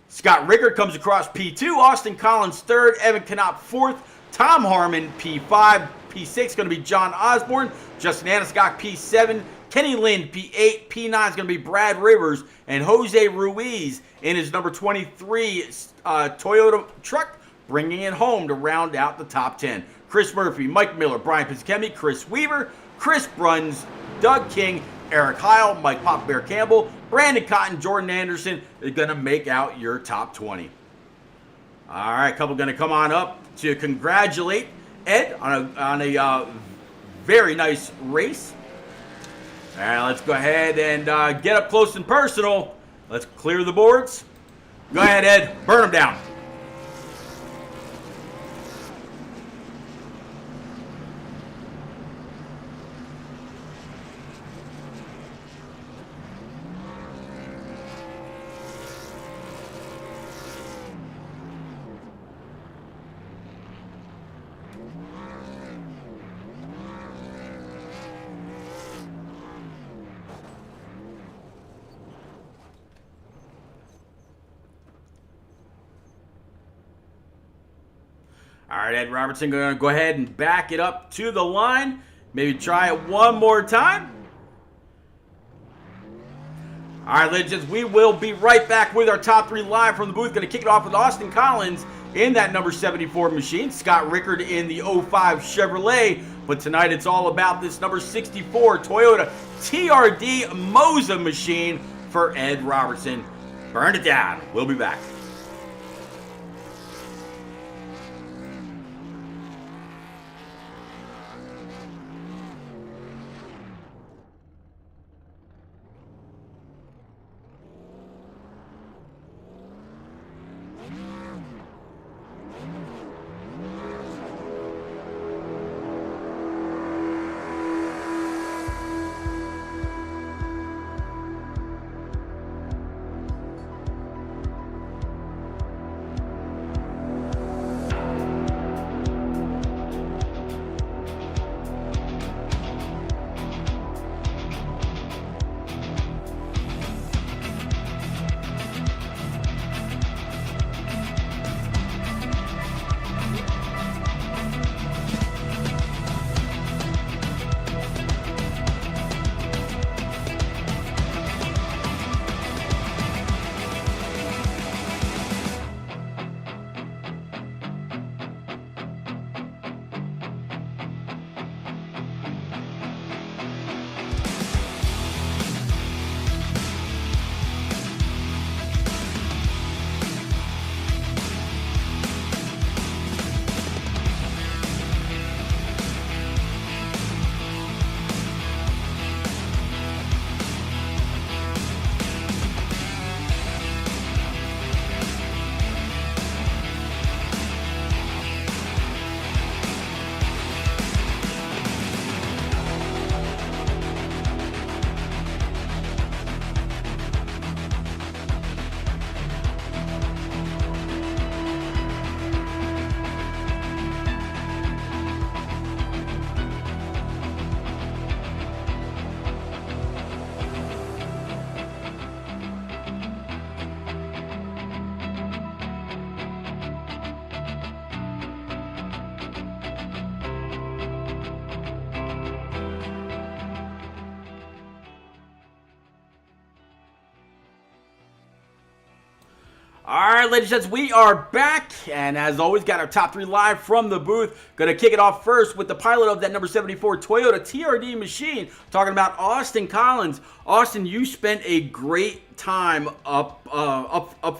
Scott Rickard comes across P2, Austin Collins 3rd, Evan Knopp 4th, Tom Harmon P5, P6 going to be John Osborne, Justin Aniscock P7, Kenny Lind P8, P9 is going to be Brad Rivers, and Jose Ruiz in his number 23 Toyota truck, bringing it home to round out the top 10. Chris Murphy, Mike Miller, Brian Pizzakemi, Chris Weaver, Chris Bruns, Doug King, Eric Heil, Mike Pop Bear Campbell, Brandon Cotton, Jordan Anderson are going to make out your top 20. All right, a couple going to come on up to congratulate Ed on a very nice race. All right, let's go ahead and get up close and personal. Let's clear the boards. Go ahead, Ed. Burn them down. All right, Ed Robertson going to go ahead and back it up to the line. Maybe try it one more time. All right, legends, we will be right back with our top 3 live from the booth. Going to kick it off with Austin Collins in that number 74 machine. Scott Rickard in the 05 Chevrolet. But tonight it's all about this number 64 Toyota TRD Moza machine for Ed Robertson. Burn it down. We'll be back. All right, ladies and gents, we are back, and as always, got our top 3 live from the booth. Gonna kick it off first with the pilot of that number 74 Toyota TRD machine, talking about Austin Collins. Austin, you spent a great time up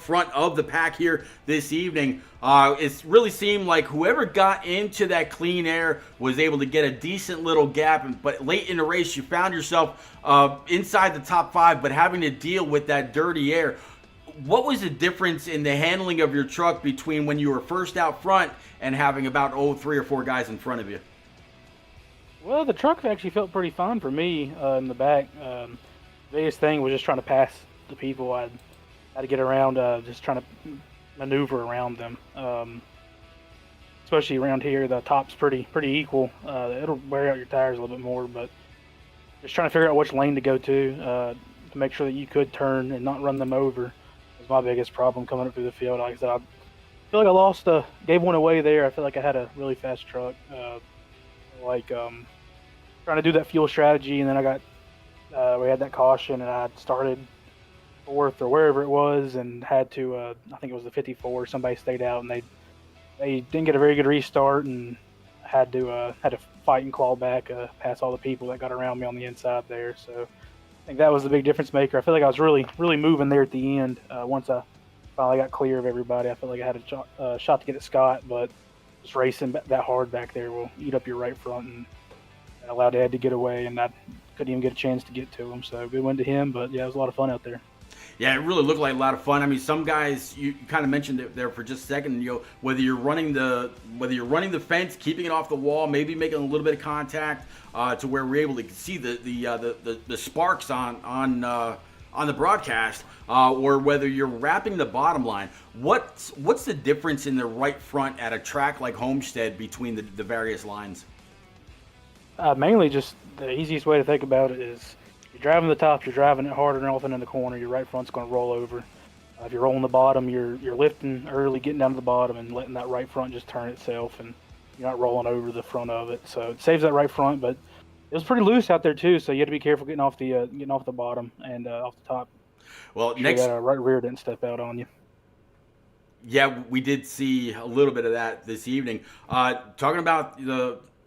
front of the pack here this evening. It really seemed like whoever got into that clean air was able to get a decent little gap, but late in the race, you found yourself inside the top 5, but having to deal with that dirty air. What was the difference in the handling of your truck between when you were first out front and having about 3 or 4 guys in front of you? Well, the truck actually felt pretty fine for me in the back. The biggest thing was just trying to pass the people. I had to get around, just trying to maneuver around them. Especially around here, the top's pretty equal. It'll wear out your tires a little bit more, but just trying to figure out which lane to go to make sure that you could turn and not run them over was my biggest problem coming up through the field. Like I said, I feel like I gave one away there. I feel like I had a really fast truck. Trying to do that fuel strategy, and then we had that caution, and I started 4th or wherever it was, and had to, I think it was the 54. Somebody stayed out, and they didn't get a very good restart, and had to fight and claw back past all the people that got around me on the inside there. So I think that was the big difference maker. I feel like I was really moving there at the end. Once I finally got clear of everybody, I felt like I had a shot to get at Scott, but just racing that hard back there will eat up your right front, and allowed Ed to get away, and I couldn't even get a chance to get to him. So good win to him, but yeah, it was a lot of fun out there. Yeah, it really looked like a lot of fun. I mean, some guys, you kind of mentioned it there for just a second. Whether you're running the fence, keeping it off the wall, maybe making a little bit of contact to where we're able to see the sparks on the broadcast, or whether you're wrapping the bottom line. What's the difference in the right front at a track like Homestead between the various lines? Mainly just the easiest way to think about it is you're driving the top, you're driving it harder than anything in the corner, your right front's going to roll over. If you're rolling the bottom, you're lifting early, getting down to the bottom, and letting that right front just turn itself, and you're not rolling over the front of it. So it saves that right front, but it was pretty loose out there too, so you had to be careful getting off the bottom and off the top. Well, sure that right rear didn't step out on you. Yeah, we did see a little bit of that this evening. Talking about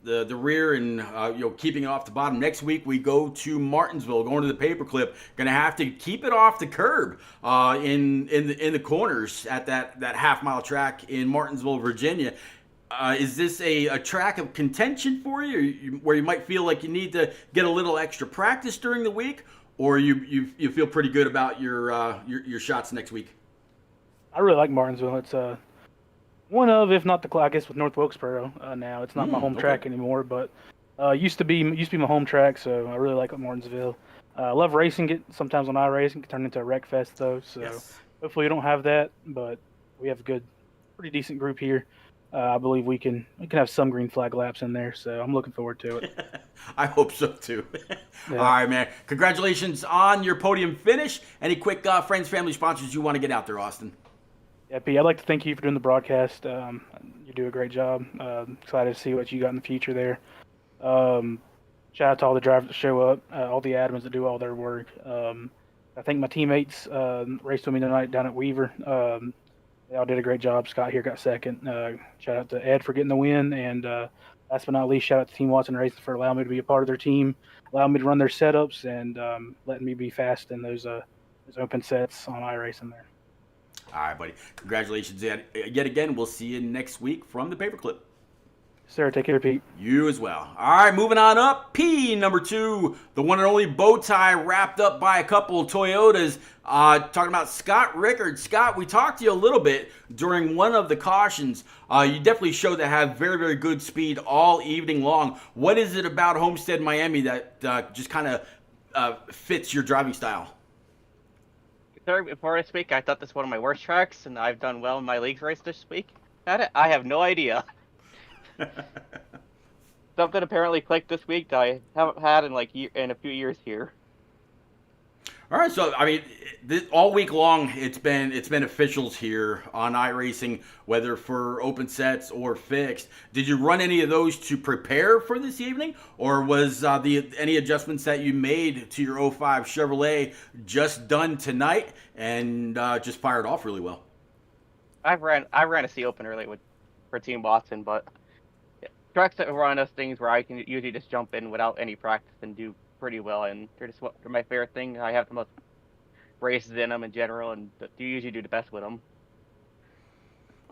the rear and keeping it off the bottom. Next week we go to Martinsville, going to the paperclip. Going to have to keep it off the curb in the corners at that half-mile track in Martinsville, Virginia. Is this a track of contention for you, where you might feel like you need to get a little extra practice during the week, or you feel pretty good about your shots next week? I really like Martinsville. It's one of, if not the, I guess with North Wilkesboro now. It's not my home track anymore, but used to be my home track, so I really like Martinsville. I love racing it. Sometimes on iRacing, it can turn into a wreck fest though. So yes. Hopefully we don't have that, but we have a pretty decent group here. I believe we can have some green flag laps in there, so I'm looking forward to it. I hope so too. Yeah. All right, man. Congratulations on your podium finish. Any quick friends, family, sponsors you want to get out there, Austin? Yeah, P, I'd like to thank you for doing the broadcast. You do a great job. Excited to see what you got in the future there. Shout out to all the drivers that show up, all the admins that do all their work. I think my teammates raced with me tonight down at Weaver. They all did a great job. Scott here got second. Shout out to Ed for getting the win. And last but not least, shout out to Team Watson Racing for allowing me to be a part of their team, allowing me to run their setups, and letting me be fast in those open sets on iRacing there. All right, buddy. Congratulations yet again. We'll see you next week from the paperclip. Sir, take care, Pete. You as well. All right, moving on up. P number 2, the one and only bow tie wrapped up by a couple of Toyotas. Talking about Scott Rickard. Scott, we talked to you a little bit during one of the cautions. You definitely showed to have very, very good speed all evening long. What is it about Homestead, Miami that just kind of fits your driving style? Before I speak, I thought this was one of my worst tracks, and I've done well in my leagues race this week. I have no idea. Something apparently clicked this week that I haven't had in a few years here. All right, so I mean, all week long it's been officials here on iRacing, whether for open sets or fixed. Did you run any of those to prepare for this evening, or was any adjustments that you made to your 05 Chevrolet just done tonight and just fired off really well? I ran a C Open early for Team Boston, but trucks that run us things where I can usually just jump in without any practice and do pretty well, and they're my favorite thing. I have the most races in them in general, and you usually do the best with them.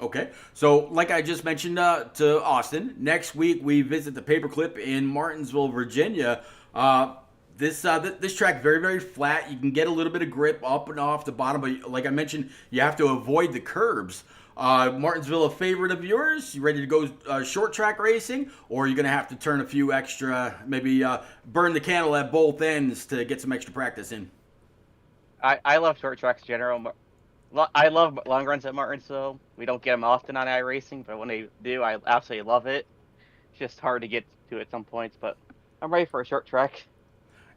Okay, so like I just mentioned to Austin, next week we visit the Paperclip in Martinsville, Virginia. This track very flat. You can get a little bit of grip up and off the bottom, but like I mentioned, you have to avoid the curbs. Martinsville, a favorite of yours? You ready to go short track racing, or are you going to have to turn a few extra, maybe burn the candle at both ends to get some extra practice in? I love short tracks in general. I love long runs at Martinsville. We don't get them often on iRacing, but when they do, I absolutely love it. It's just hard to get to at some points, but I'm ready for a short track.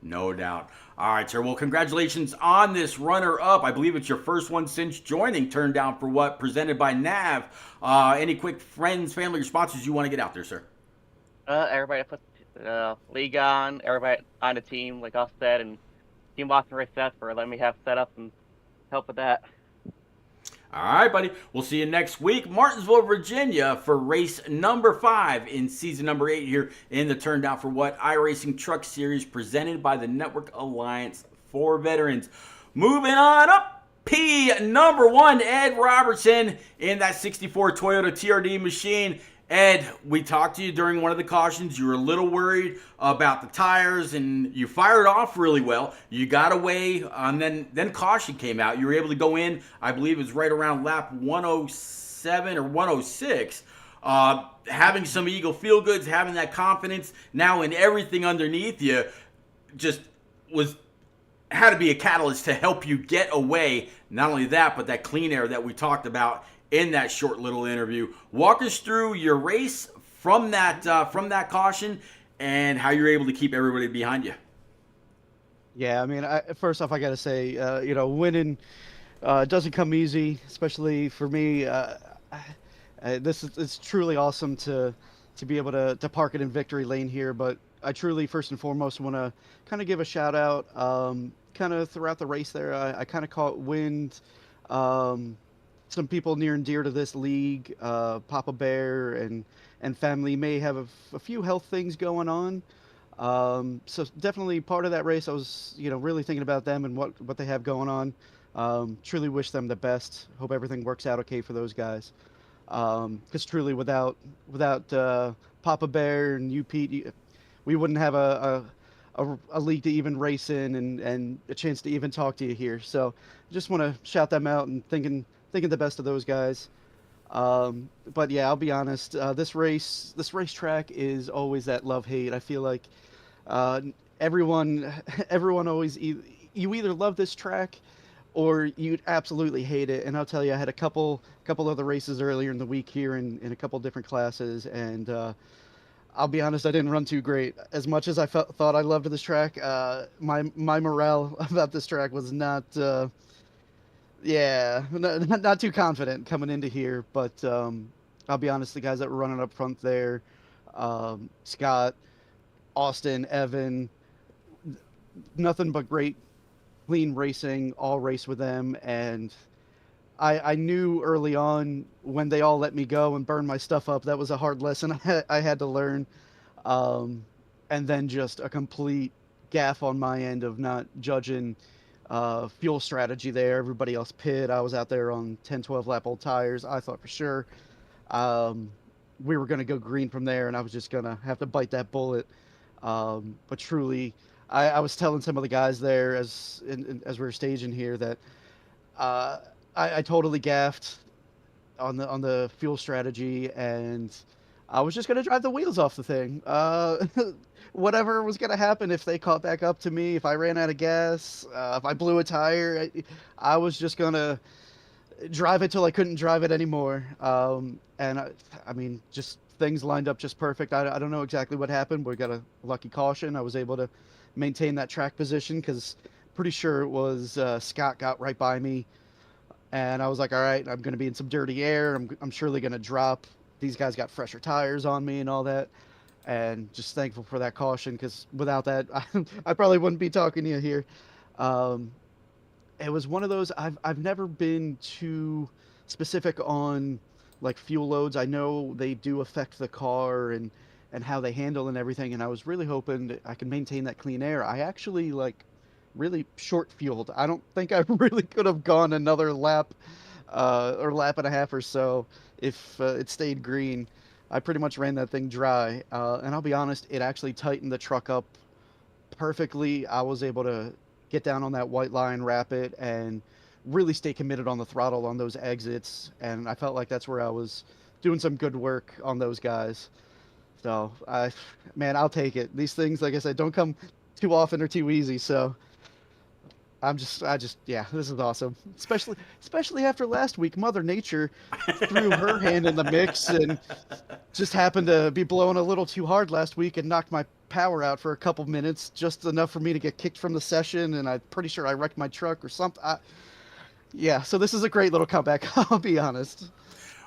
No doubt. All right, sir. Well, congratulations on this runner-up. I believe it's your first one since joining Turn Down for What, presented by NAV. Any quick friends, family, or sponsors you want to get out there, sir? Everybody put league on, everybody on the team, like Homestead and Team Boston Race Set for letting me have setup and help with that. All right, buddy. We'll see you next week, Martinsville, Virginia, for race number 5 in season number 8 here in the Turn Down for What iRacing Truck Series, presented by the Network Alliance for Veterans. Moving on up, P number 1, Ed Robertson in that 64 Toyota TRD machine. Ed, we talked to you during one of the cautions. You were a little worried about the tires, and you fired off really well. You got away, and then caution came out. You were able to go in, I believe it was right around lap 107 or 106. Having some Eagle feel goods, having that confidence now in everything underneath you, just had to be a catalyst to help you get away. Not only that, but that clean air that we talked about in that short little interview. Walk us through your race from that caution and how you're able to keep everybody behind you. Yeah, I mean, first off, I got to say, winning doesn't come easy, especially for me. It's truly awesome to be able to park it in victory lane here. But I truly, first and foremost, want to kind of give a shout out. Kind of throughout the race there, I kind of caught wind. Some people near and dear to this league, Papa Bear and family, may have a few health things going on. So definitely part of that race, I was really thinking about them and what they have going on. Truly wish them the best. Hope everything works out okay for those guys. Because truly, without Papa Bear and you, Pete, we wouldn't have a league to even race in and a chance to even talk to you here. So just want to shout them out and thinking the best of those guys. But yeah, I'll be honest. This racetrack is always that love-hate. I feel like everyone always you either love this track or you absolutely hate it. And I'll tell you, I had a couple other races earlier in the week here in a couple different classes, and I'll be honest, I didn't run too great. As much as I thought I loved this track, my morale about this track was not. Yeah, not too confident coming into here, but I'll be honest, the guys that were running up front there, Scott, Austin, Evan, nothing but great, clean racing, all race with them, and I knew early on when they all let me go and burn my stuff up, that was a hard lesson I had to learn, and then just a complete gaff on my end of not judging fuel strategy there. Everybody else pit. I was out there on 10, 12 lap old tires. I thought for sure we were going to go green from there, and I was just going to have to bite that bullet. But truly, I was telling some of the guys there as we were staging here that I totally gaffed on the fuel strategy, and I was just going to drive the wheels off the thing. Whatever was going to happen, if they caught back up to me, if I ran out of gas, if I blew a tire, I was just going to drive it till I couldn't drive it anymore. And I mean, just things lined up just perfect. I don't know exactly what happened, but we got a lucky caution. I was able to maintain that track position because pretty sure it was Scott got right by me. And I was like, all right, I'm going to be in some dirty air. I'm surely going to drop. These guys got fresher tires on me and all that. And just thankful for that caution, because without that, I probably wouldn't be talking to you here. It was one of those, I've never been too specific on like fuel loads. I know they do affect the car and how they handle and everything, and I was really hoping that I could maintain that clean air. I actually like really short fueled. I don't think I really could have gone another lap or lap and a half or so if it stayed green. I pretty much ran that thing dry, and I'll be honest, it actually tightened the truck up perfectly. I was able to get down on that white line, wrap it, and really stay committed on the throttle on those exits. And I felt like that's where I was doing some good work on those guys. So, man, I'll take it. These things, like I said, don't come too often or too easy. So yeah, this is awesome. Especially after last week, Mother Nature threw her hand in the mix and just happened to be blowing a little too hard last week and knocked my power out for a couple minutes, just enough for me to get kicked from the session, and I'm pretty sure I wrecked my truck or something. Yeah, so this is a great little comeback, I'll be honest.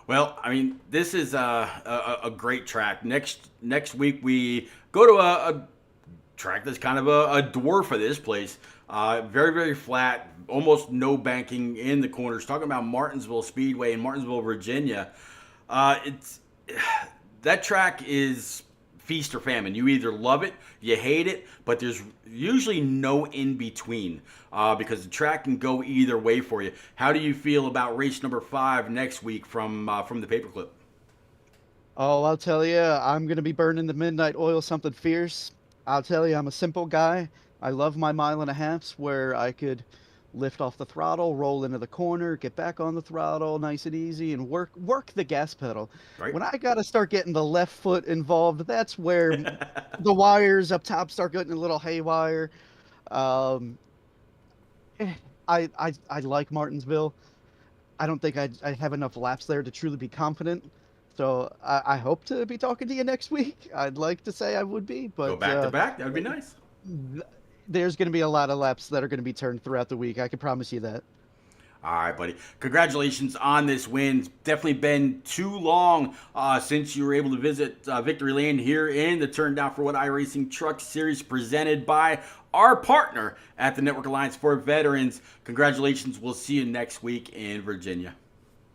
Well, I mean, this is a great track. Next week we go to a track that's kind of a dwarf of this place. Very, very flat, almost no banking in the corners. Talking about Martinsville Speedway in Martinsville, Virginia. That track is feast or famine. You either love it, you hate it, but there's usually no in between because the track can go either way for you. How do you feel about race number 5 next week from the paperclip? Oh, I'll tell you, I'm going to be burning the midnight oil something fierce. I'll tell you, I'm a simple guy. I love my mile and a halfs where I could lift off the throttle, roll into the corner, get back on the throttle, nice and easy, and work the gas pedal. Right. When I got to start getting the left foot involved, that's where the wires up top start getting a little haywire. I like Martinsville. I don't think I have enough laps there to truly be confident. So I hope to be talking to you next week. I'd like to say I would be, but Go back to back. That would be nice. There's going to be a lot of laps that are going to be turned throughout the week. I can promise you that. All right, buddy. Congratulations on this win. Definitely been too long since you were able to visit Victory Lane here in the Turn Down for What iRacing Truck Series presented by our partner at the Network Alliance for Veterans. Congratulations. We'll see you next week in Virginia.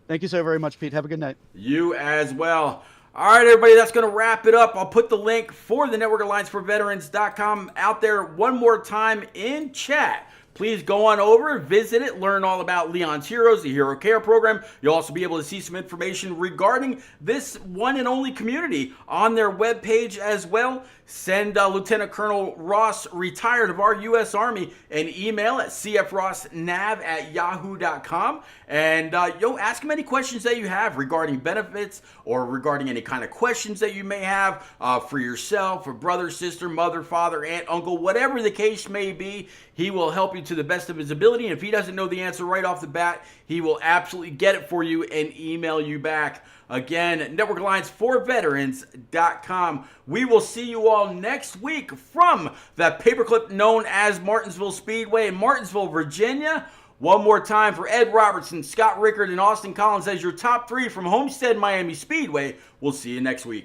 Thank you so very much, Pete. Have a good night. You as well. All right, everybody, that's going to wrap it up. I'll put the link for the Network Alliance for Veterans.com out there one more time in chat. Please go on over, visit it, learn all about Leon's Heroes, the Hero Care Program. You'll also be able to see some information regarding this one and only community on their webpage as well. Send Lieutenant Colonel Ross, retired of our U.S. Army, an email at cfrossnav@yahoo.com. And ask him any questions that you have regarding benefits or regarding any kind of questions that you may have for yourself, for brother, sister, mother, father, aunt, uncle, whatever the case may be. He will help you to the best of his ability. And if he doesn't know the answer right off the bat, he will absolutely get it for you and email you back. Again, Network Alliance for Veterans.com. We will see you all next week from the paperclip known as Martinsville Speedway in Martinsville, Virginia. One more time for Ed Robertson, Scott Rickard, and Austin Collins as your top 3 from Homestead Miami Speedway. We'll see you next week.